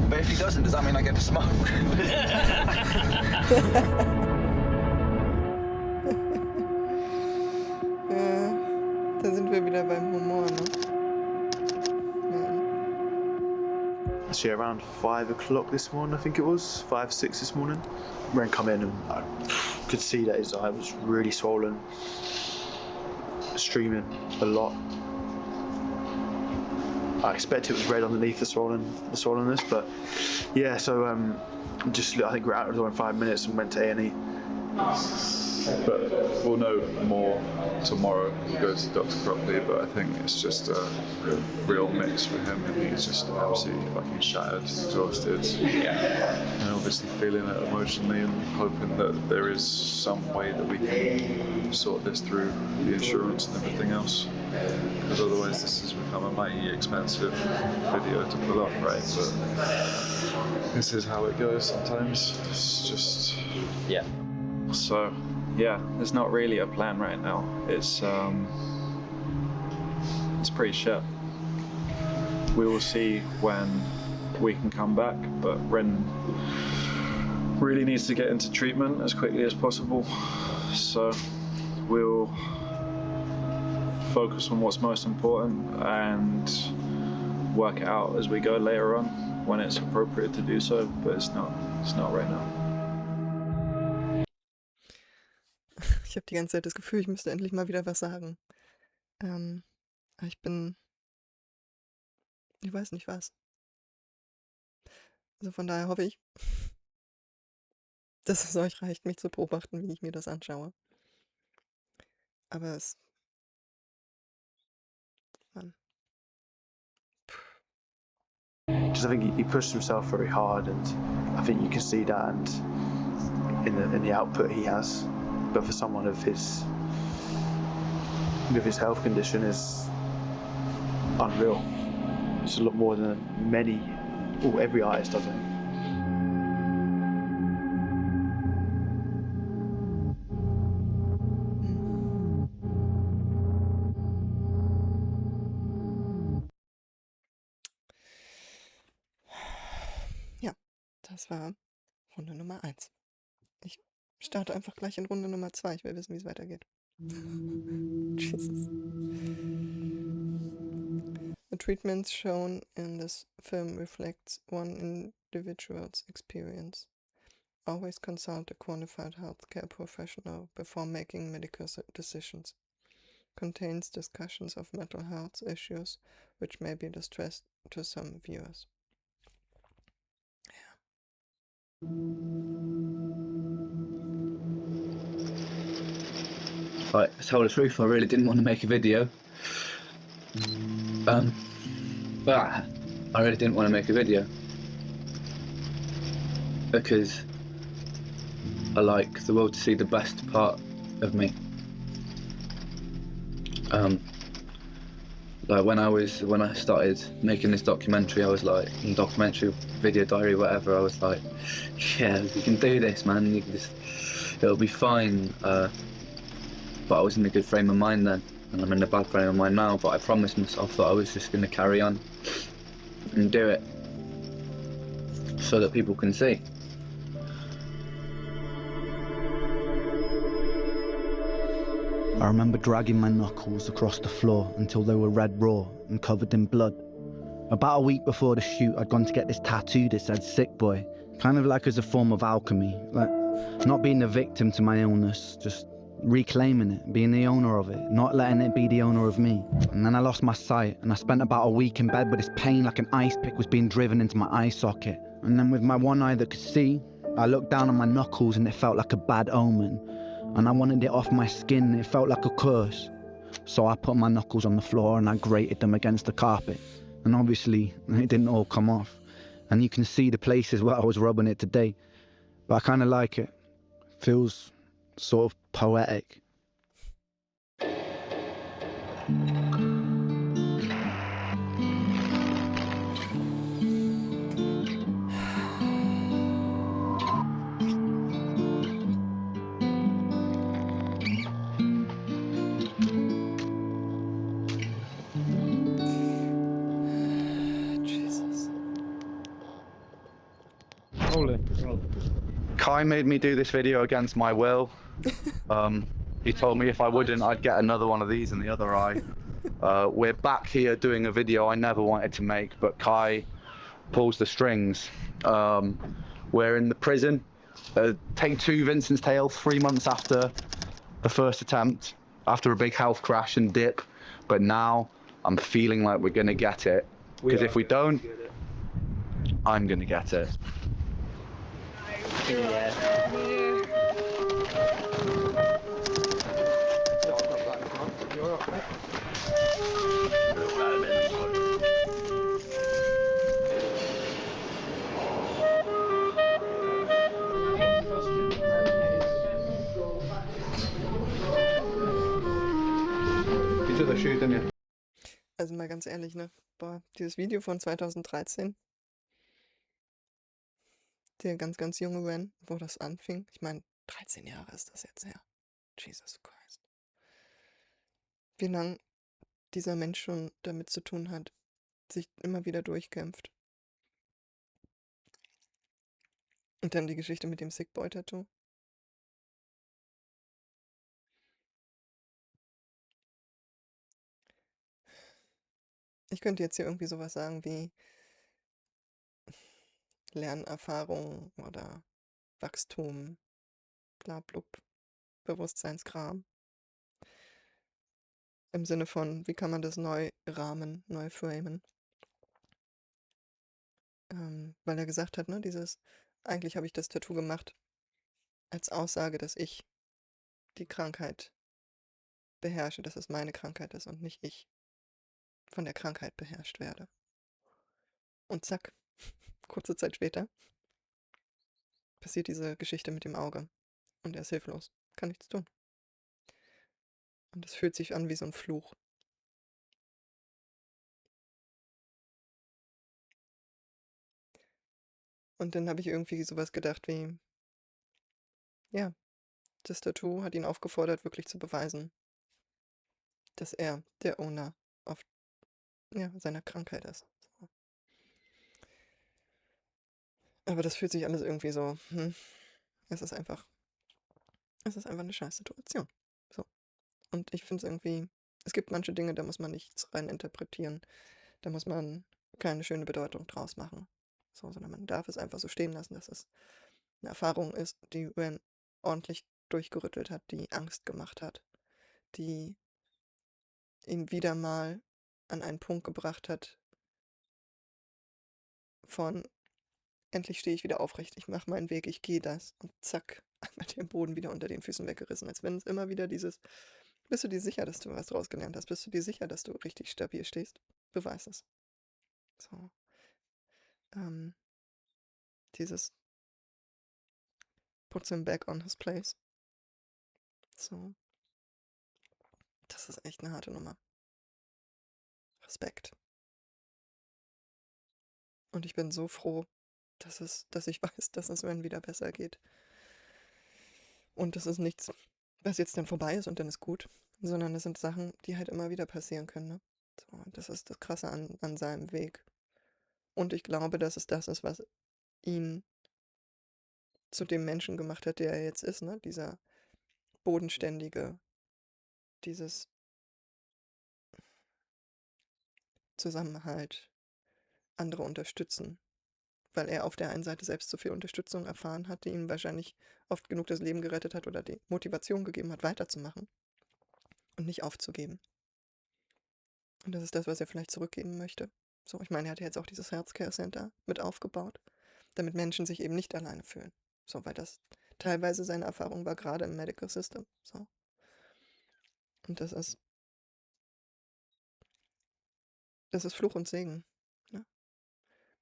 Speaker 7: But if he doesn't, does that mean I get to smoke?
Speaker 1: Da sind wir wieder beim Humor, ne?
Speaker 15: Actually, around 5 o'clock this morning, I think it was 5, 6 this morning. Ren come in and I could see that his eye was really swollen, streaming a lot. I expect it was red underneath the swollenness, but yeah. So I think we're out of the door in 5 minutes and went to A&E.
Speaker 17: But we'll know more tomorrow when we go to the doctor properly, but I think it's just a real mix for him, and he's just absolutely fucking shattered, exhausted, and obviously feeling it emotionally and hoping that there is some way that we can sort this through the insurance and everything else, because otherwise this has become a mighty expensive video to pull off, right? But this is how it goes sometimes. It's just...
Speaker 13: Yeah. So, yeah, there's not really a plan right now. It's pretty shit. We will see when we can come back, but Ren really needs to get into treatment as quickly as possible. So we'll focus on what's most important and work it out as we go later on when it's appropriate to do so, but it's not right now.
Speaker 1: Ich habe die ganze Zeit das Gefühl, ich müsste endlich mal wieder was sagen. Aber ich weiß nicht was. Also von daher hoffe ich, dass es euch reicht, mich zu beobachten, wie ich mir das anschaue. Aber es... Mann.
Speaker 15: Just I think he pushed himself very hard, and I think you can see that and in the output he has. But for someone of his health condition is unreal. It's a lot more than every artist does it.
Speaker 1: Ja, das war Runde Nummer 1. Ich starte einfach gleich in Runde Nummer 2. Ich will wissen, wie es weitergeht. Jesus. The treatments shown in this film reflects one individual's experience. Always consult a qualified healthcare professional before making medical decisions. Contains discussions of mental health issues, which may be distress to some viewers.
Speaker 7: Right, to tell the truth, I really didn't want to make a video. I really didn't want to make a video because I like the world to see the best part of me. Like when I started making this documentary, I was like, in documentary, video diary, whatever, I was like, yeah, you can do this, man. It'll be fine. But I was in a good frame of mind then, and I'm in a bad frame of mind now. But I promised myself that I was just going to carry on and do it so that people can see.
Speaker 3: I remember dragging my knuckles across the floor until they were red raw and covered in blood. About a week before the shoot, I'd gone to get this tattoo that said Sick Boi, kind of like as a form of alchemy, like not being a victim to my illness, just reclaiming it, being the owner of it, not letting it be the owner of me. And then I lost my sight, and I spent about a week in bed with this pain like an ice pick was being driven into my eye socket. And then with my one eye that could see, I looked down on my knuckles and it felt like a bad omen. And I wanted it off my skin and it felt like a curse. So I put my knuckles on the floor and I grated them against the carpet. And obviously, it didn't all come off. And you can see the places where I was rubbing it today. But I kind of like it. Feels sort of poetic.
Speaker 1: Jesus.
Speaker 15: Kai made me do this video against my will. He told me if I wouldn't, I'd get another one of these in the other eye. We're back here doing a video I never wanted to make, but Kai pulls the strings. We're in the prison. Take 2, Vincent's tale, 3 months after the first attempt, after a big health crash and dip. But now I'm feeling like we're gonna get it. Because if we don't, I'm gonna get it.
Speaker 1: Also mal ganz ehrlich, ne? Boah, dieses Video von 2013, der ganz, ganz junge Ren, wo das anfing. Ich meine, 13 Jahre ist das jetzt her. Jesus Christ. Wie lang dieser Mensch schon damit zu tun hat, sich immer wieder durchkämpft. Und dann die Geschichte mit dem Sick Boi Tattoo. Ich könnte jetzt hier irgendwie sowas sagen wie Lernerfahrung oder Wachstum, bla blub, Bewusstseinskram. Im Sinne von, wie kann man das neu rahmen, neu framen. Weil er gesagt hat, ne, eigentlich habe ich das Tattoo gemacht, als Aussage, dass ich die Krankheit beherrsche, dass es meine Krankheit ist und nicht ich von der Krankheit beherrscht werde. Und zack, kurze Zeit später passiert diese Geschichte mit dem Auge und er ist hilflos, kann nichts tun. Und es fühlt sich an wie so ein Fluch. Und dann habe ich irgendwie sowas gedacht wie, ja, das Tattoo hat ihn aufgefordert, wirklich zu beweisen, dass er der Owner auf seiner Krankheit ist. So. Aber das fühlt sich alles irgendwie so, es ist einfach eine scheiß Situation. So. Und ich finde es irgendwie, es gibt manche Dinge, da muss man nichts rein interpretieren. Da muss man keine schöne Bedeutung draus machen. So, sondern man darf es einfach so stehen lassen, dass es eine Erfahrung ist, die über ordentlich durchgerüttelt hat, die Angst gemacht hat, die ihn wieder mal an einen Punkt gebracht hat von endlich stehe ich wieder aufrecht, ich mache meinen Weg, ich gehe das und zack, einmal den Boden wieder unter den Füßen weggerissen, als wenn es immer wieder dieses, bist du dir sicher, dass du was draus gelernt hast, bist du dir sicher, dass du richtig stabil stehst, beweis es. So. Dieses puts him back on his place. So. Das ist echt eine harte Nummer. Respekt. Und ich bin so froh, dass ich weiß, dass es mir wieder besser geht. Und das ist nichts, was jetzt dann vorbei ist und dann ist gut, sondern das sind Sachen, die halt immer wieder passieren können. Ne? So, das ist das Krasse an seinem Weg. Und ich glaube, dass es das ist, was ihn zu dem Menschen gemacht hat, der er jetzt ist. Ne? Dieser bodenständige, dieses Zusammenhalt, andere unterstützen. Weil er auf der einen Seite selbst so viel Unterstützung erfahren hat, die ihm wahrscheinlich oft genug das Leben gerettet hat oder die Motivation gegeben hat, weiterzumachen und nicht aufzugeben. Und das ist das, was er vielleicht zurückgeben möchte. So, ich meine, er hat ja jetzt auch dieses Healthcare Center mit aufgebaut, damit Menschen sich eben nicht alleine fühlen. So, weil das teilweise seine Erfahrung war, gerade im Medical System. So. Und das ist Fluch und Segen. Ne?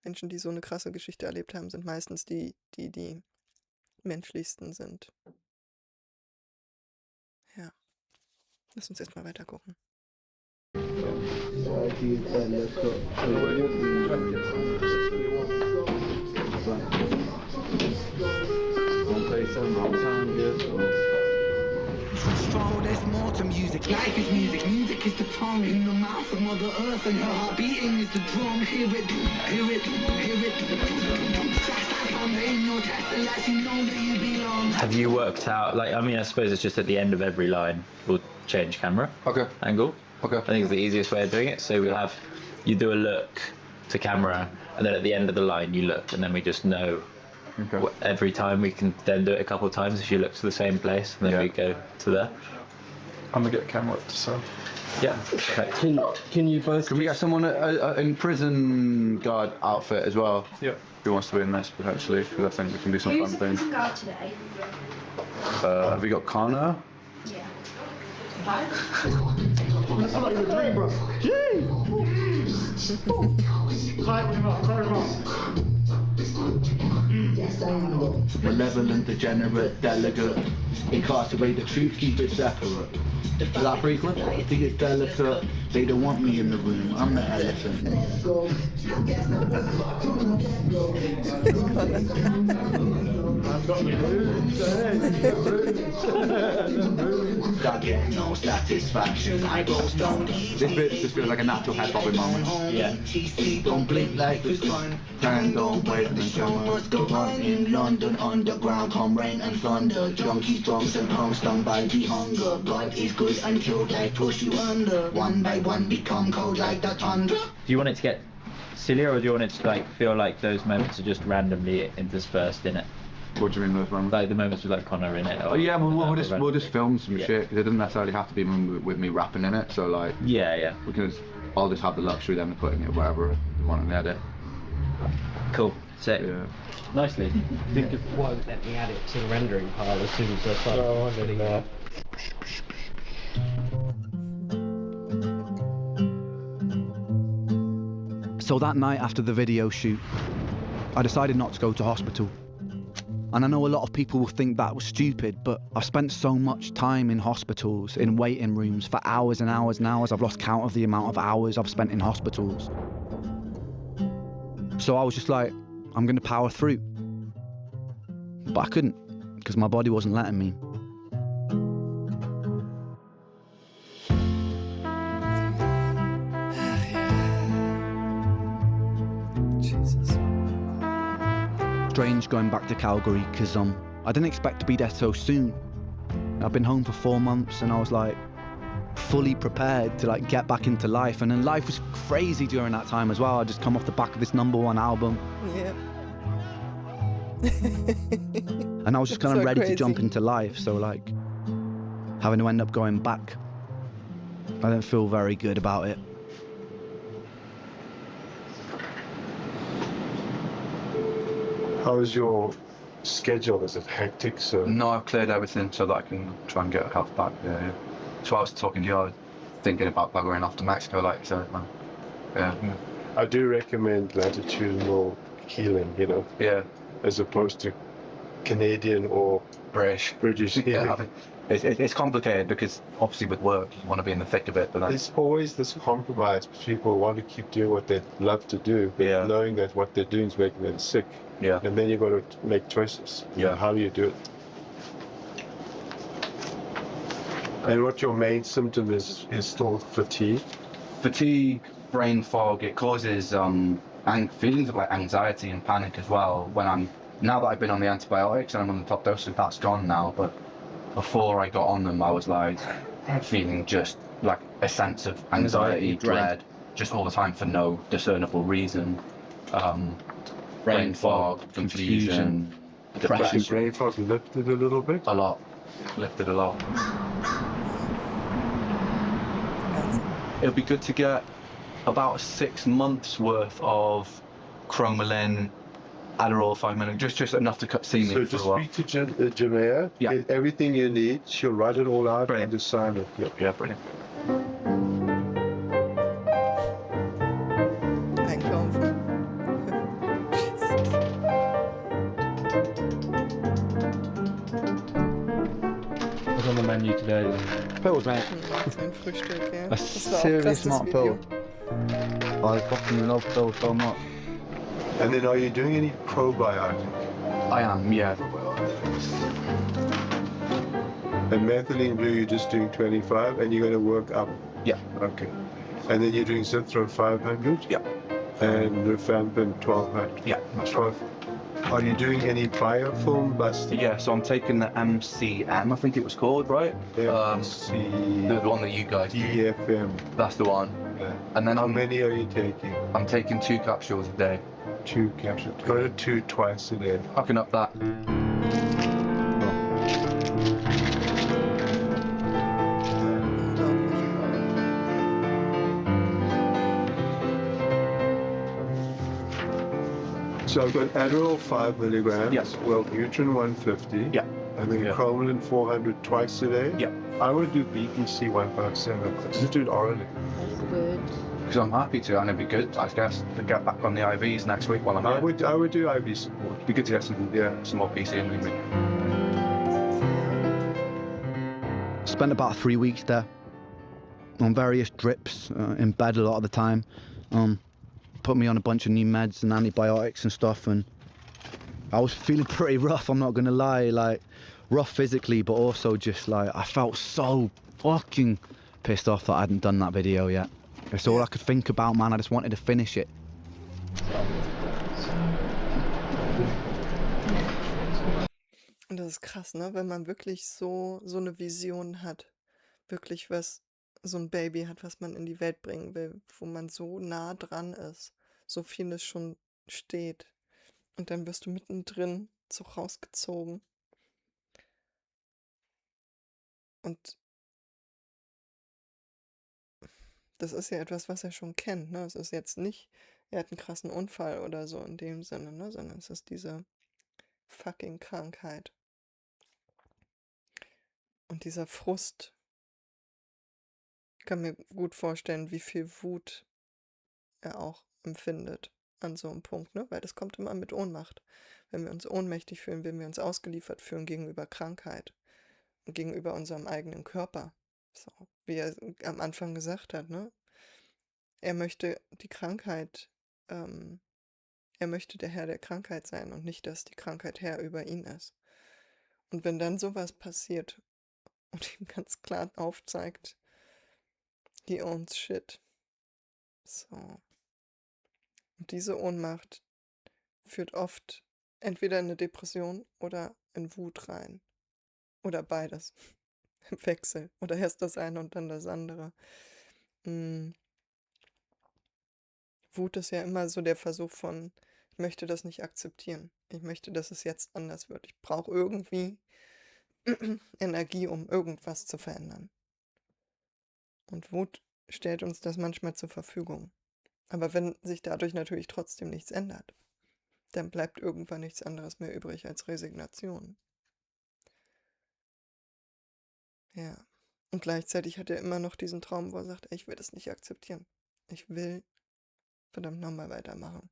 Speaker 1: Menschen, die so eine krasse Geschichte erlebt haben, sind meistens die menschlichsten sind. Ja. Lass uns jetzt mal weiter gucken.
Speaker 3: There's more to music. Life is music. Music is the tongue in the mouth of Mother Earth, and her heart beating is the drum. Hear it, hear it, hear it. No test unless you know that you belong.
Speaker 13: Have you worked out, like, I mean, I suppose it's just at the end of every line, we'll change camera angle. Okay. I think it's the easiest way of doing it. So we'll have, you do a look to camera, and then at the end of the line you look, and then we just know every time. We can then do it a couple of times if you look to the same place, and then we go to there.
Speaker 17: I'm gonna get a camera up to so.
Speaker 13: Yeah. Okay.
Speaker 15: Can you both? Can we get someone in prison guard outfit as well?
Speaker 17: Yeah.
Speaker 15: Who wants to be in this potentially? Because I think we can do some fun things.
Speaker 12: Who's guard today?
Speaker 15: Have we got Connor?
Speaker 12: Yeah.
Speaker 3: I'm like a dream, bro.
Speaker 15: Malevolent, degenerate, delegate. Incarcerate the truth, keep it separate. Is that frequent? I think it's delicate. They don't want me in the room. I'm the elephant. I get no satisfaction. I go stoned. This bit just feels like a natural head bobbing moment.
Speaker 13: Yeah.
Speaker 3: Don't blink like the sun.
Speaker 15: And don't wait and
Speaker 3: Show must go on in London underground. Come rain and thunder. Junkies, drums and pounds stung by the hunger. God is good until they push you under. One by one become cold like the tundra.
Speaker 13: Do you want it to get sillier, or do you want it to like feel like those moments are just randomly interspersed in it?
Speaker 15: What do you mean those moments?
Speaker 13: Like the moments with like Connor in it. Or,
Speaker 15: Oh yeah, we'll just film some shit. Cause it doesn't necessarily have to be with me rapping in it. So like.
Speaker 13: Yeah.
Speaker 15: I'll just have the luxury then of putting it wherever we want in the edit.
Speaker 13: Cool.
Speaker 9: So, nicely. Think of why would let me add it to the rendering pile as soon as I started.
Speaker 14: No, I did that.
Speaker 15: So that night after the video shoot, I decided not to go to hospital. And I know a lot of people will think that was stupid, but I've spent so much time in hospitals, in waiting rooms for hours and hours and hours. I've lost count of the amount of hours I've spent in hospitals. So I was just like, I'm gonna power through. But I couldn't, because my body wasn't letting me.
Speaker 1: Jesus.
Speaker 15: Strange going back to Calgary, because I didn't expect to be there so soon. I've been home for 4 months and I was like fully prepared to like get back into life, and then life was crazy during that time as well. I just come off the back of this #1 album.
Speaker 1: Yeah.
Speaker 15: And I was just kind of
Speaker 1: So
Speaker 15: ready to jump
Speaker 1: crazy.
Speaker 15: into life, so like having to end up going back, I didn't feel very good about it.
Speaker 18: How is your schedule? Is it hectic? So
Speaker 15: No, I've cleared everything so that I can try and get health back. Yeah. So I was talking to you, I was thinking about buggering off to Mexico, like you said, man. Yeah.
Speaker 18: I do recommend latitudinal healing, you know.
Speaker 15: Yeah.
Speaker 18: As opposed to Canadian or British healing.
Speaker 15: Yeah. It's complicated because obviously with work you want to be in the thick of it, but
Speaker 18: There's always this compromise. People want to keep doing what they love to do, but knowing that what they're doing is making them sick.
Speaker 15: Yeah.
Speaker 18: And then you've got to make choices.
Speaker 15: Yeah.
Speaker 18: How do you do it? And what your main symptom is still fatigue?
Speaker 15: Fatigue, brain fog, it causes feelings of like anxiety and panic as well. Now that I've been on the antibiotics and I'm on the top dose, that's gone now, but before I got on them I was like feeling just like a sense of anxiety, dread, just all the time for no discernible reason. Brain fog, confusion, depression.
Speaker 18: Has your brain fog lifted a little bit?
Speaker 15: A lot. Lifted a lot. It would be good to get about 6 months worth of Chromalin, Adderall, 5 milligrams, just enough to see me
Speaker 18: so
Speaker 15: for a
Speaker 18: just
Speaker 15: while.
Speaker 18: speak to Jamea, get everything you need, she'll write it all out and just sign it.
Speaker 15: Yeah, brilliant.
Speaker 1: Einkaufen.
Speaker 9: What's on the menu today?
Speaker 15: Pills, mate.
Speaker 1: Ein Frühstück, ja.
Speaker 15: A
Speaker 1: Das war auch
Speaker 15: serious
Speaker 1: krass, das
Speaker 15: smart
Speaker 1: Video.
Speaker 15: pill. I fucking love pills so much.
Speaker 18: And then are you doing any probiotic?
Speaker 15: I am, yeah.
Speaker 18: And methylene blue, you're just doing 25 and you're going to work up?
Speaker 15: Yeah.
Speaker 18: Okay. And then you're doing Zithro 500?
Speaker 15: Yeah.
Speaker 18: And Rifampin 1200?
Speaker 15: Yeah, that's right.
Speaker 18: Are you doing any biofilm busting?
Speaker 15: Yeah, so I'm taking the MCM, I think it was called, right? The one that you guys do.
Speaker 18: EFM.
Speaker 15: That's the one.
Speaker 18: Yeah.
Speaker 15: And then
Speaker 18: How many are you taking?
Speaker 15: I'm taking 2 capsules a day.
Speaker 18: 2 capsules. Go to 2 twice a day.
Speaker 15: I can up that.
Speaker 18: So I've got Adderall 5 milligrams.
Speaker 15: Yes.
Speaker 18: Wellbutrin 150.
Speaker 15: Yeah.
Speaker 18: And then Chromalin 400 twice a day.
Speaker 15: Yeah.
Speaker 18: I would do BPC 157. Just do it orally.
Speaker 11: Good.
Speaker 15: Because I'm happy to, and it'd be good, I guess, to get back on the IVs next week while I'm
Speaker 18: I
Speaker 15: here.
Speaker 18: would do IV support.
Speaker 15: It'd be good to get some more PC in me. Spent about 3 weeks there on various drips, in bed a lot of the time. Put me on a bunch of new meds and antibiotics and stuff, and I was feeling pretty rough, I'm not gonna lie, like rough physically, but also just like I felt so fucking pissed off that I hadn't done that video yet. It's all I could think about, man. I just wanted to finish it.
Speaker 1: Und das ist krass, ne? Wenn man wirklich so eine Vision hat, wirklich so ein Baby hat, was man in die Welt bringen will, wo man so nah dran ist, so vieles schon steht. Und dann wirst du mittendrin so rausgezogen. Und das ist ja etwas, was er schon kennt, ne? Es ist jetzt nicht er hat einen krassen Unfall oder so in dem Sinne, ne? Sondern es ist diese fucking Krankheit. Und dieser Frust. Ich kann mir gut vorstellen, wie viel Wut er auch empfindet an so einem Punkt, ne? Weil das kommt immer mit Ohnmacht. Wenn wir uns ohnmächtig fühlen, wenn wir uns ausgeliefert fühlen gegenüber Krankheit und gegenüber unserem eigenen Körper. So, wie er am Anfang gesagt hat, ne? Er möchte die Krankheit, er möchte der Herr der Krankheit sein und nicht, dass die Krankheit Herr über ihn ist. Und wenn dann sowas passiert und ihm ganz klar aufzeigt, he owns shit. So. Und diese Ohnmacht führt oft entweder in eine Depression oder in Wut rein. Oder beides. Im Wechsel. Oder erst das eine und dann das andere. Wut ist ja immer so der Versuch von, ich möchte das nicht akzeptieren. Ich möchte, dass es jetzt anders wird. Ich brauche irgendwie Energie, um irgendwas zu verändern. Und Wut stellt uns das manchmal zur Verfügung. Aber wenn sich dadurch natürlich trotzdem nichts ändert, dann bleibt irgendwann nichts anderes mehr übrig als Resignation. Ja. Und gleichzeitig hat er immer noch diesen Traum, wo er sagt, ey, ich will das nicht akzeptieren. Ich will verdammt nochmal weitermachen.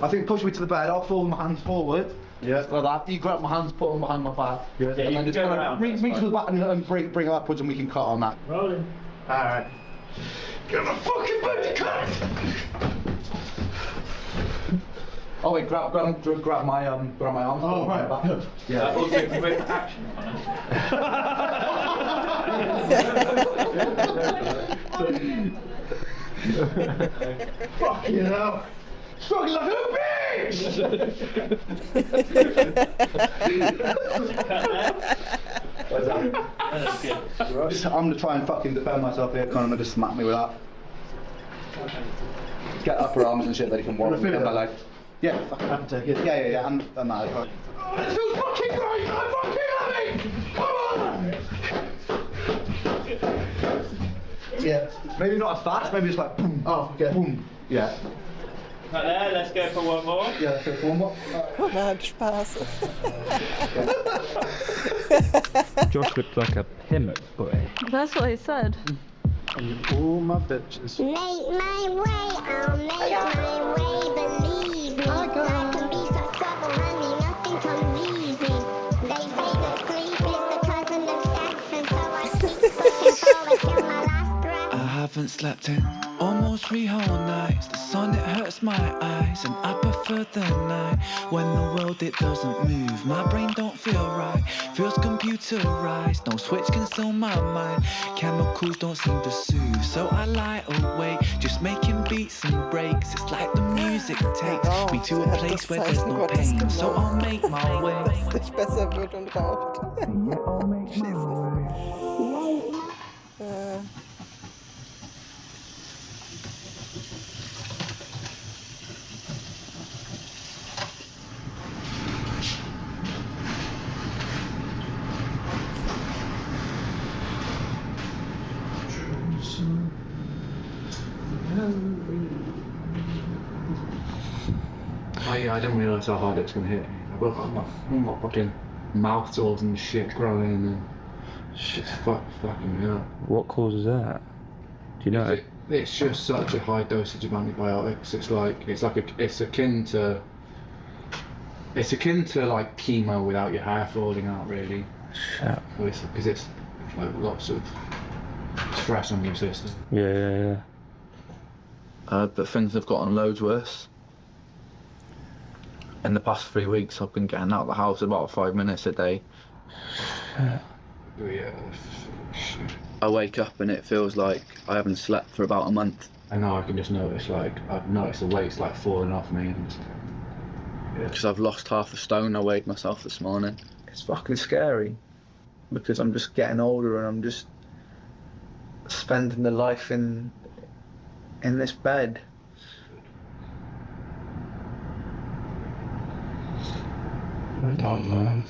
Speaker 7: I think push me to the bed, I'll fold my hands forward. Yeah. Like that. You grab my hands, put them behind my back. Yeah. And then just kind of reach to the back and bring it upwards and we can cut on that.
Speaker 13: Rolling.
Speaker 7: Alright. Get the fucking bed, cut! Oh wait, grab my arms.
Speaker 13: Oh right.
Speaker 7: Back. Yeah.
Speaker 13: Also with action on
Speaker 7: it. Fucking hell. Struggling like a bitch! I'm gonna try and fucking defend myself here. Conor just smack me with that. Get upper arms and shit that he can walk. And my leg. Yeah, fucking take it. Yeah. And that. Oh, this feels fucking great! I fucking love it! Come on! Yeah. Maybe not as fast. Maybe just like boom. Oh, okay. Boom. Yeah.
Speaker 13: Right there, let's go for one more.
Speaker 7: Yeah, let's go for one more.
Speaker 1: Guck mal, hat Spaß.
Speaker 13: Josh looked like a pimp boy.
Speaker 8: That's what I said.
Speaker 13: And all my bitches.
Speaker 12: Make my way, I'll make my way, believe me. I can be successful, honey, nothing comes easy. They say that sleep is the cousin of sex, and so I keep pushing forward till my last breath.
Speaker 3: I haven't slept in almost 3 whole nights. The sun, it hurts my eyes, and I prefer the night when the world, it doesn't move. My brain don't feel right, feels computerized. No switch can still my mind, chemicals don't seem to soothe. So I lie awake, just making beats and breaks. It's like the music takes me to a place where there's no pain. So I'll make my way.
Speaker 1: Dass es nicht besser wird und raucht.
Speaker 7: I didn't realise how hard it's going to hit. I've got my fucking mouth sores and shit growing and shit's fucking hell.
Speaker 13: What causes that? Do you know?
Speaker 7: It's just such a high dosage of antibiotics. It's akin to like chemo without your hair falling out, really.
Speaker 13: Shit.
Speaker 7: Because it's like lots of stress on your system.
Speaker 13: Yeah.
Speaker 15: But things have gotten loads worse. In the past 3 weeks, I've been getting out of the house about 5 minutes a day.
Speaker 7: Yeah.
Speaker 15: I wake up and it feels like I haven't slept for about a month.
Speaker 7: I know, I can just notice, I've noticed the weight's like falling off me.
Speaker 15: Because I've lost half a stone. I weighed myself this morning. It's fucking scary. Because I'm just getting older and I'm just spending the life in
Speaker 7: in this bed.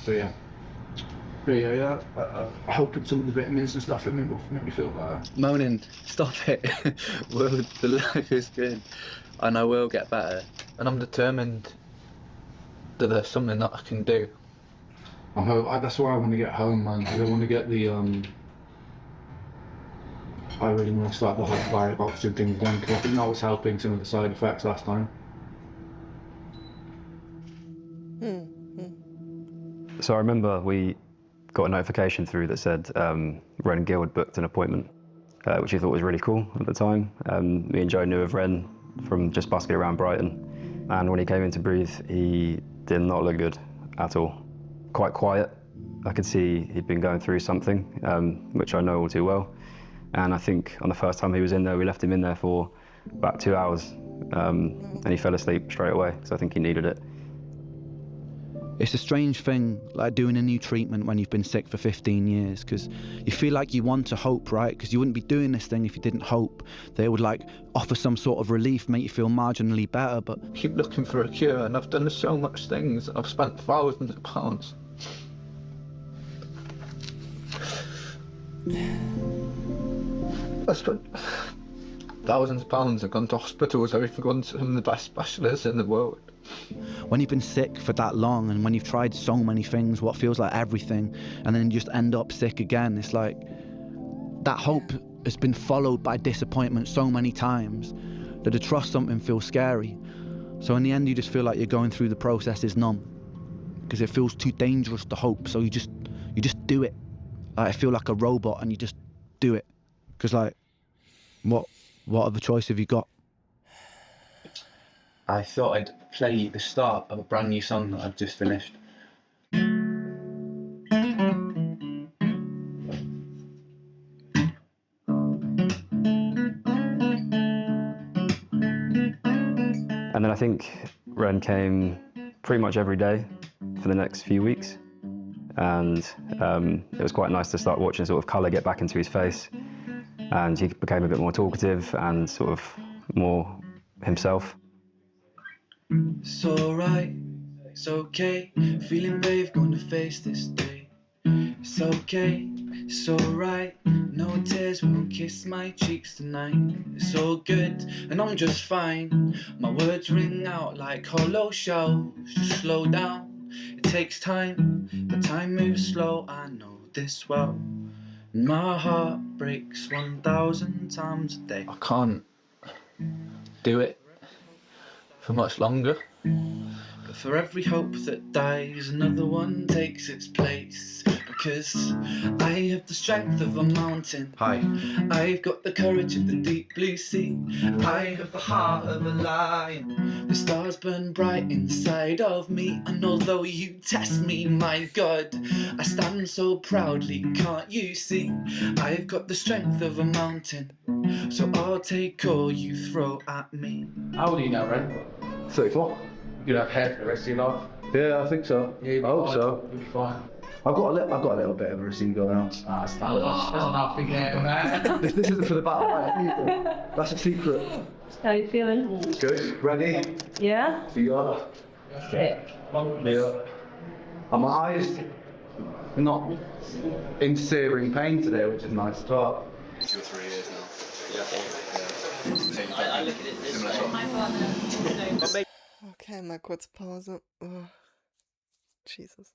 Speaker 18: So yeah. But yeah. I hope that some of the vitamins and stuff will make me feel better.
Speaker 7: Moaning, stop it. Well, the life is good, and I will get better. And I'm determined that there's something that I can do.
Speaker 18: That's why I want to get home, man. I want to get the I really want to start the whole fire oxygen thing again, because I think that was helping some of the side effects last time.
Speaker 19: So I remember we got a notification through that said Ren Gill had booked an appointment, which we thought was really cool at the time. Me and Joe knew of Ren from just busking around Brighton, and when he came in to breathe, he did not look good at all. Quite quiet. I could see he'd been going through something, which I know all too well. And I think on the first time he was in there, we left him in there for about 2 hours, and he fell asleep straight away, so I think he needed it.
Speaker 7: It's a strange thing, like doing a new treatment when you've been sick for 15 years, because you feel like you want to hope, right? Because you wouldn't be doing this thing if you didn't hope that it would like offer some sort of relief, make you feel marginally better, but
Speaker 18: I keep looking for a cure, and I've done so much things, and I've spent thousands of pounds. I spent thousands of pounds and gone to hospitals, I've gone to some of the best specialists in the world.
Speaker 7: When you've been sick for that long and when you've tried so many things, what feels like everything, and then you just end up sick again, it's like that hope has been followed by disappointment so many times that to trust something feels scary. So in the end you just feel like you're going through the process is numb, because it feels too dangerous to hope, so you just do it. I feel like a robot and you just do it, because like what other choice have you got? I thought I'd play the start of a brand new song that I've just finished.
Speaker 19: And then I think Ren came pretty much every day for the next few weeks. And it was quite nice to start watching sort of colour get back into his face. And he became a bit more talkative and sort of more himself.
Speaker 3: It's alright, it's okay, feeling brave, gonna face this day. It's okay, it's alright, no tears will kiss my cheeks tonight. It's all good, and I'm just fine. My words ring out like hollow shells. Just slow down, it takes time, but time moves slow, I know this well. My heart breaks 1,000 times a day.
Speaker 7: I can't do it for much longer.
Speaker 3: But for every hope that dies, another one takes its place. Because I have the strength of a mountain.
Speaker 7: Hi.
Speaker 3: I've got the courage of the deep blue sea. I have the heart of a lion. The stars burn bright inside of me. And although you test me, my God, I stand so proudly, can't you see? I've got the strength of a mountain. So I'll take all you throw at me.
Speaker 18: How old are you now, Ren?
Speaker 7: 34.
Speaker 18: You're gonna have hair for the rest of your life?
Speaker 7: Yeah, I think so.
Speaker 18: Yeah,
Speaker 7: I hope so.
Speaker 18: You'll be fine.
Speaker 7: I've got a little bit of a receipt going on.
Speaker 18: That's nothing here, man.
Speaker 7: This isn't for the battle, right? That's a secret.
Speaker 8: How are you feeling?
Speaker 7: Good. Ready?
Speaker 8: Yeah?
Speaker 7: See you later.
Speaker 8: Sick.
Speaker 7: Yeah. And my eyes not in searing pain today, which is nice to talk.
Speaker 17: 2 or 3 years now.
Speaker 5: I look at it this way.
Speaker 1: Okay, mal kurz Pause. Oh, Jesus.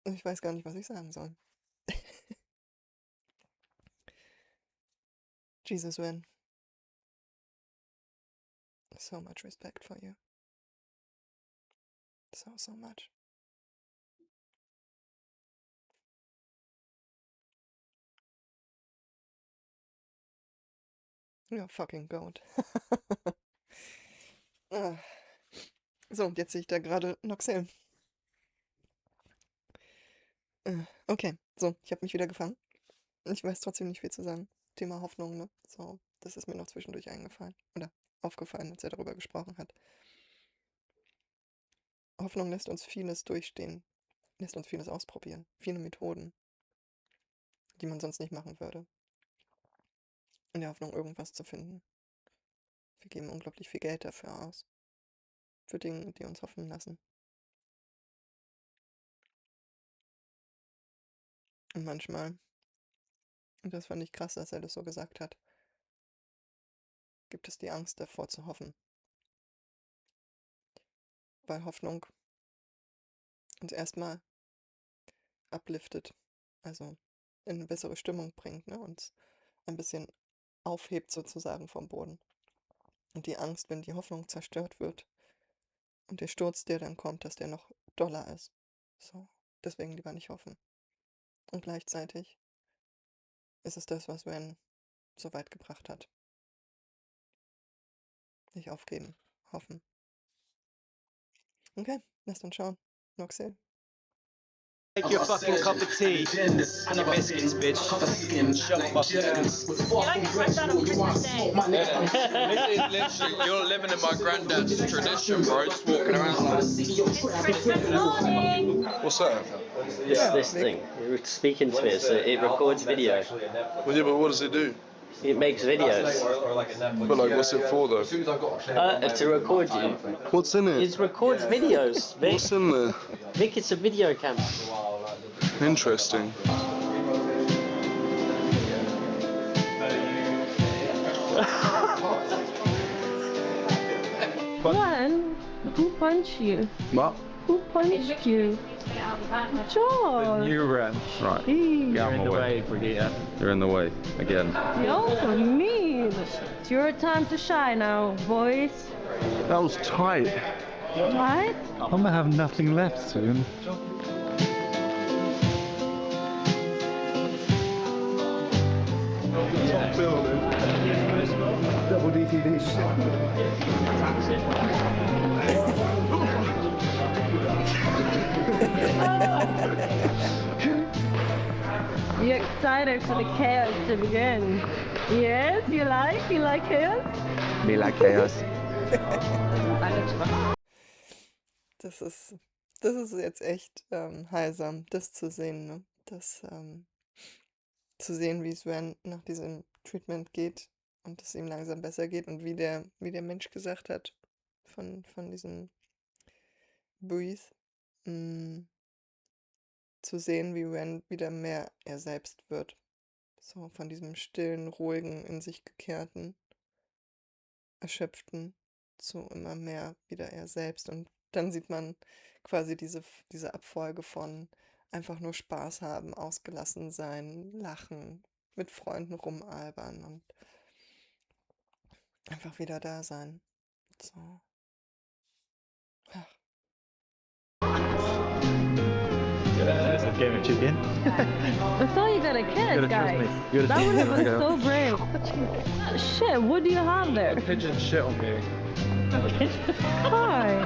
Speaker 1: Ich weiß gar nicht, was ich sagen soll. Jesus, Ren. So much respect for you. So much. Ja, fucking goat. So, und jetzt sehe ich da gerade Noxel. Okay, so, ich habe mich wieder gefangen. Ich weiß trotzdem nicht viel zu sagen. Thema Hoffnung, ne? So, das ist mir noch zwischendurch eingefallen. Oder aufgefallen, als er darüber gesprochen hat. Hoffnung lässt uns vieles durchstehen, lässt uns vieles ausprobieren, viele Methoden, die man sonst nicht machen würde. In der Hoffnung, irgendwas zu finden. Wir geben unglaublich viel Geld dafür aus. Für Dinge, die uns hoffen lassen. Und manchmal, und das fand ich krass, dass er das so gesagt hat, gibt es die Angst davor zu hoffen. Weil Hoffnung uns erstmal upliftet, also in eine bessere Stimmung bringt, ne? Uns ein bisschen aufhebt sozusagen vom Boden. Und die Angst, wenn die Hoffnung zerstört wird und der Sturz, der dann kommt, dass der noch doller ist. So, deswegen lieber nicht hoffen. Und gleichzeitig ist es das, was Ren so weit gebracht hat. Nicht aufgeben, hoffen. Okay, lasst uns schauen. Noxel.
Speaker 20: Make your fucking cup of tea and your biscuits, bitch. Shut up.
Speaker 21: This is literally, you're living in my granddad's tradition, bro. Just walking around like.
Speaker 17: What's that?
Speaker 9: It's this thing. You're speaking to it, so it records video.
Speaker 17: Well, yeah, but what does it do?
Speaker 9: It makes videos.
Speaker 17: But like, what's it for though?
Speaker 9: To record you.
Speaker 17: What's in it?
Speaker 9: It records videos, Vic.
Speaker 17: What's in there?
Speaker 9: Vic, it's a video camera.
Speaker 17: Interesting.
Speaker 8: Ren, who punched you?
Speaker 15: What?
Speaker 8: Who punched you? George!
Speaker 13: New Ren.
Speaker 19: Right.
Speaker 8: Jeez.
Speaker 19: Get out of my way.
Speaker 13: Brigitte.
Speaker 19: You're in the way again.
Speaker 8: You're so mean. It's your time to shine now, boys.
Speaker 15: That was tight.
Speaker 8: Right?
Speaker 13: I'm gonna have nothing left soon.
Speaker 15: Top building. Double DTD
Speaker 8: You excited for the chaos to begin? Yes, you like chaos?
Speaker 19: Me like chaos.
Speaker 1: Das ist jetzt echt heilsam, das zu sehen, ne? Das zu sehen, wie es Ren nach diesem Treatment geht und es ihm langsam besser geht und wie der Mensch gesagt hat von diesen Bois, zu sehen, wie Ren wieder mehr er selbst wird. So von diesem stillen, ruhigen, in sich gekehrten, erschöpften zu immer mehr wieder er selbst. Und dann sieht man quasi diese Abfolge von einfach nur Spaß haben, ausgelassen sein, lachen, mit Freunden rumalbern und einfach wieder da sein. So.
Speaker 13: Game of chicken.
Speaker 8: I thought you got a kiss,
Speaker 13: You gotta trust
Speaker 8: guys.
Speaker 13: me. You gotta
Speaker 8: That would have been
Speaker 13: trust
Speaker 8: so brave. Shit, what do you have there?
Speaker 13: Pigeon shit on me.
Speaker 8: Hi.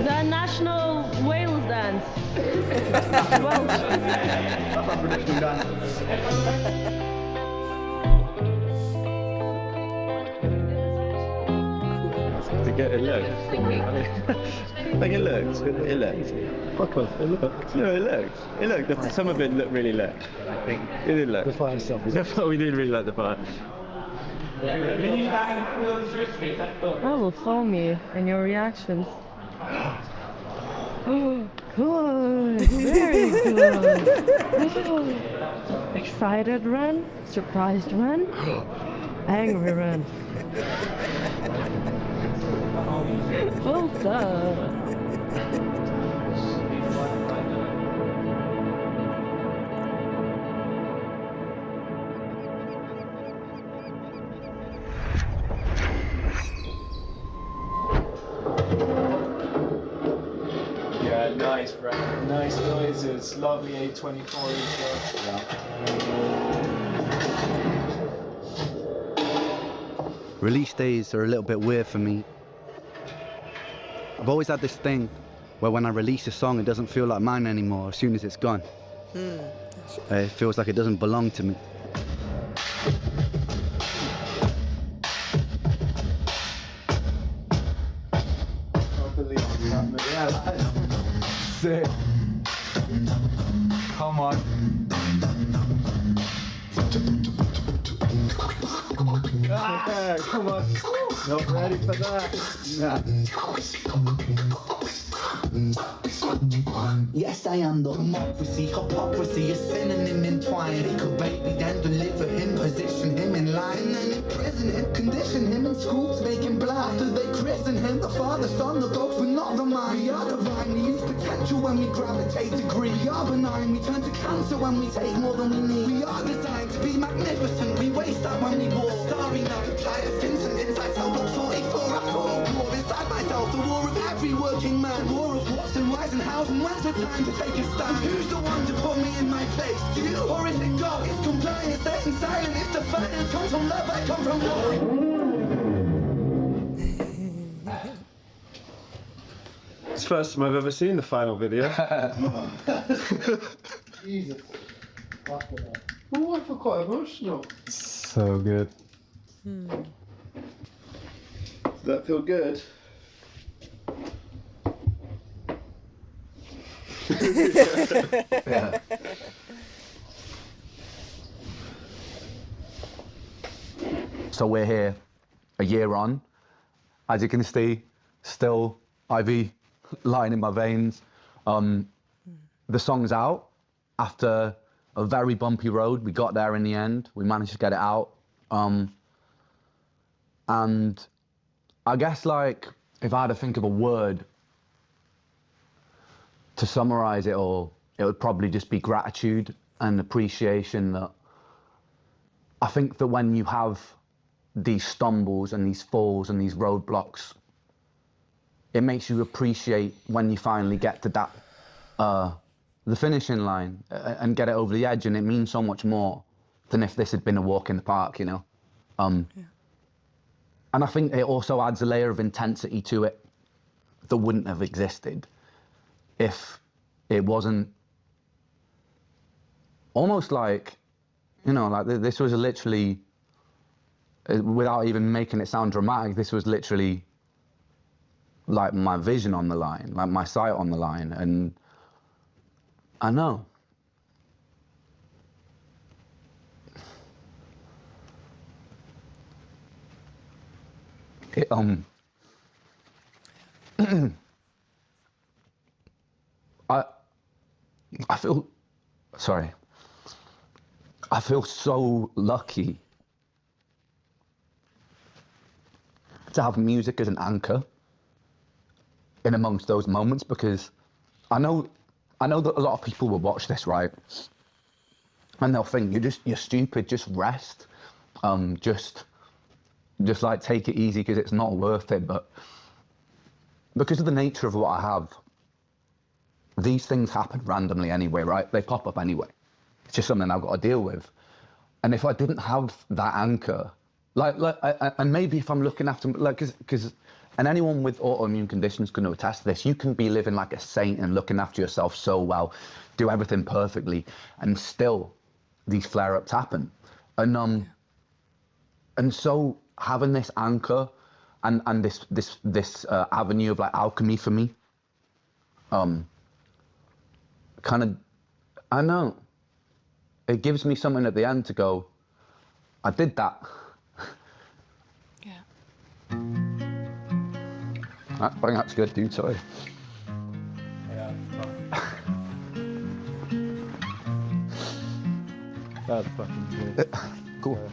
Speaker 8: The national Wales dance.
Speaker 13: To get it looked. Like it looks. It looks. Fuck off. It looks. No, it looks. It looked. Some of it looked really lit. I think it did look. The fire stuff. We did really like the fire.
Speaker 8: I will film you and your reactions. Good, very good. Excited Ren, surprised Ren, angry Ren. Well done.
Speaker 13: Yeah, Nice, Brad. Nice noises. Lovely A24 intro.
Speaker 15: Release days are a little bit weird for me. I've always had this thing where when I release a song, it doesn't feel like mine anymore as soon as it's gone. It feels like it doesn't belong to me.
Speaker 13: Sick. Come on. Ah, come on. Not ready for that. Nah.
Speaker 3: Yes, I am the democracy, hypocrisy, a synonym entwined. Incubate me, then deliver him, position him in line, and then imprison him, condition him in schools, make him blind. After they christen him, the Father, Son, the ghost, but not the mind. We are divine, we use potential when we gravitate degree. We are benign, we turn to cancer when we take more than we need. We are designed to be magnificent, we waste that when we walk. Starry night, apply to Vincent, inside cell block 44. I fought war inside myself, the war of every working man. War of what's and why's and how's and when's the time to take a stand. Who's the one to put me in my place? You or is it God? It's compliance, staying silent. It's defiance, comes from love, I come from love.
Speaker 2: It's the first time I've ever seen the final video.
Speaker 18: Jesus. Oh, I feel quite emotional.
Speaker 2: So good.
Speaker 17: Does that feel good?
Speaker 15: Yeah. So we're here a year on. As you can see, still IV line in my veins. The song's out after a very bumpy road. We got there in the end. We managed to get it out. And I guess, like, if I had to think of a word to summarize it all, it would probably just be gratitude and appreciation. That I think that when you have these stumbles and these falls and these roadblocks, it makes you appreciate when you finally get to that, the finishing line and get it over the edge, and it means so much more than if this had been a walk in the park, you know? And I think it also adds a layer of intensity to it that wouldn't have existed if it wasn't almost like, you know, like this was literally, without even making it sound dramatic, this was literally like my vision on the line, like my sight on the line. And I know. It, I feel, sorry, I feel so lucky to have music as an anchor in amongst those moments, because I know that a lot of people will watch this, right? And they'll think you're stupid, just rest, just like take it easy because it's not worth it. But because of the nature of what I have, these things happen randomly anyway, right? They pop up anyway. It's just something I've got to deal with. And if I didn't have that anchor, and maybe if I'm looking after, like, and anyone with autoimmune conditions can attest to this, you can be living like a saint and looking after yourself so well, do everything perfectly, and still these flare-ups happen. And so having this anchor and this avenue of like alchemy for me, kind of, I know, it gives me something at the end to go, I did that. I think that's good, dude, sorry.
Speaker 2: Yeah. That's fucking good.
Speaker 15: Cool.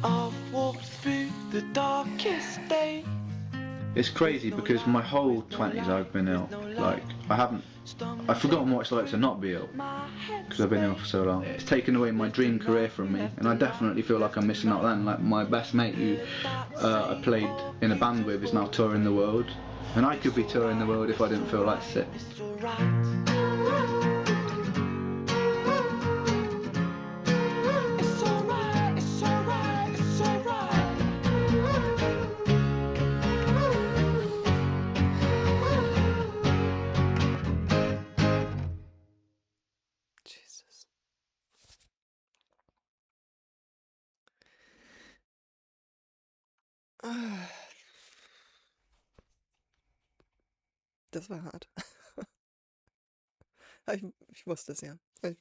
Speaker 3: I've walked through the darkest day.
Speaker 17: It's crazy because my whole 20s I've been ill. Like, I haven't
Speaker 7: I've forgotten what it's like to not be ill, because I've been ill for so long. It's taken away my dream career from me, and I definitely feel like I'm missing out then. Like my best mate who I played in a band with is now touring the world, and I could be touring the world if I didn't feel like sick.
Speaker 1: Jesus. Das war hart. Ich wusste es ja. Er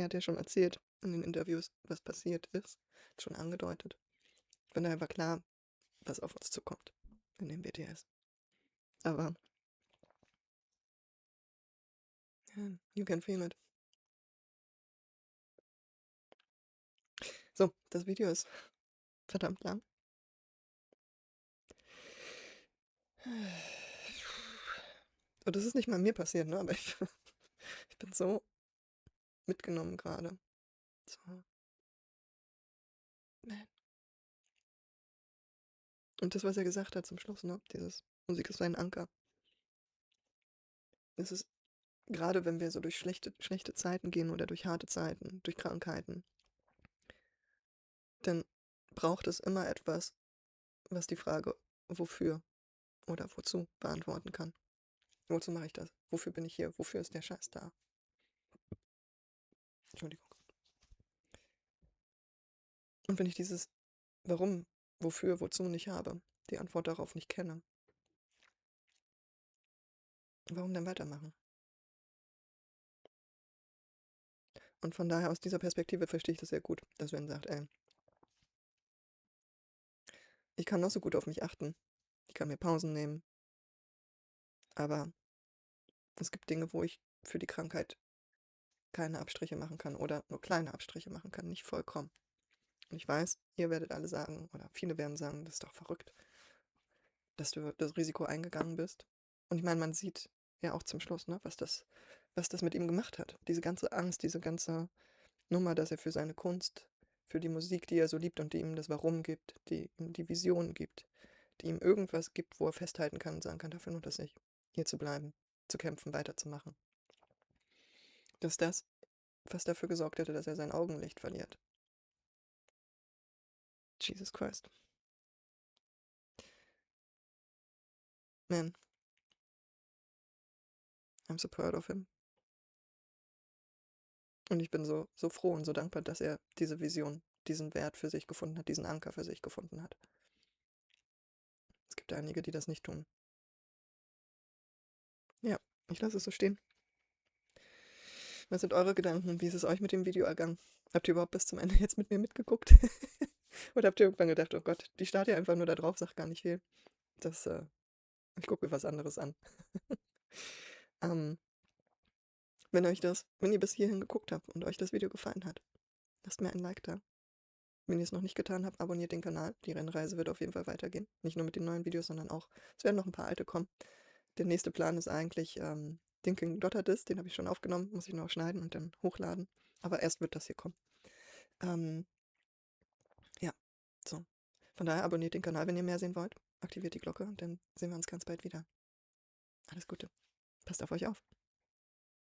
Speaker 1: hat ja schon erzählt in den Interviews, was passiert ist. Hat schon angedeutet. Von daher war klar, was auf uns zukommt in dem BTS. Aber you can feel it. So, das Video ist verdammt lang. Und das ist nicht mal mir passiert, ne? Aber ich bin so mitgenommen gerade. So. Man. Und das, was er gesagt hat zum Schluss, ne? Dieses Musik ist ein Anker. Das ist, gerade wenn wir so durch schlechte Zeiten gehen oder durch harte Zeiten, durch Krankheiten, dann braucht es immer etwas, was die Frage wofür oder wozu beantworten kann. Wozu mache ich das? Wofür bin ich hier? Wofür ist der Scheiß da? Entschuldigung. Und wenn ich dieses Warum, wofür, wozu nicht habe, die Antwort darauf nicht kenne, warum dann weitermachen? Und von daher, aus dieser Perspektive verstehe ich das sehr gut, dass Sven sagt, ich kann noch so gut auf mich achten, ich kann mir Pausen nehmen, aber es gibt Dinge, wo ich für die Krankheit keine Abstriche machen kann oder nur kleine Abstriche machen kann, nicht vollkommen. Und ich weiß, ihr werdet alle sagen, oder viele werden sagen, das ist doch verrückt, dass du das Risiko eingegangen bist. Und ich meine, man sieht ja auch zum Schluss, ne, was das mit ihm gemacht hat. Diese ganze Angst, diese ganze Nummer, dass er für seine Kunst, für die Musik, die er so liebt und die ihm das Warum gibt, die ihm die Vision gibt, die ihm irgendwas gibt, wo er festhalten kann und sagen kann, dafür lohnt es sich, hier zu bleiben, zu kämpfen, weiterzumachen. Dass das fast dafür gesorgt hätte, dass er sein Augenlicht verliert. Jesus Christ. Man. I'm so proud of him. Und ich bin so froh und so dankbar, dass er diese Vision, diesen Wert für sich gefunden hat, diesen Anker für sich gefunden hat. Es gibt einige, die das nicht tun. Ja, ich lasse es so stehen. Was sind eure Gedanken? Wie ist es euch mit dem Video ergangen? Habt ihr überhaupt bis zum Ende jetzt mit mir mitgeguckt? Oder habt ihr irgendwann gedacht, oh Gott, die starrt ja einfach nur da drauf, sagt gar nicht viel. Ich gucke mir was anderes an. Wenn ihr bis hierhin geguckt habt und euch das Video gefallen hat, lasst mir ein Like da. Wenn ihr es noch nicht getan habt, abonniert den Kanal. Die Rennreise wird auf jeden Fall weitergehen. Nicht nur mit den neuen Videos, sondern auch, es werden noch ein paar alte kommen. Der nächste Plan ist eigentlich Thinking Dotter-Disc, den habe ich schon aufgenommen, muss ich noch schneiden und dann hochladen. Aber erst wird das hier kommen. Ja, so. Von daher abonniert den Kanal, wenn ihr mehr sehen wollt. Aktiviert die Glocke und dann sehen wir uns ganz bald wieder. Alles Gute. Passt auf euch auf.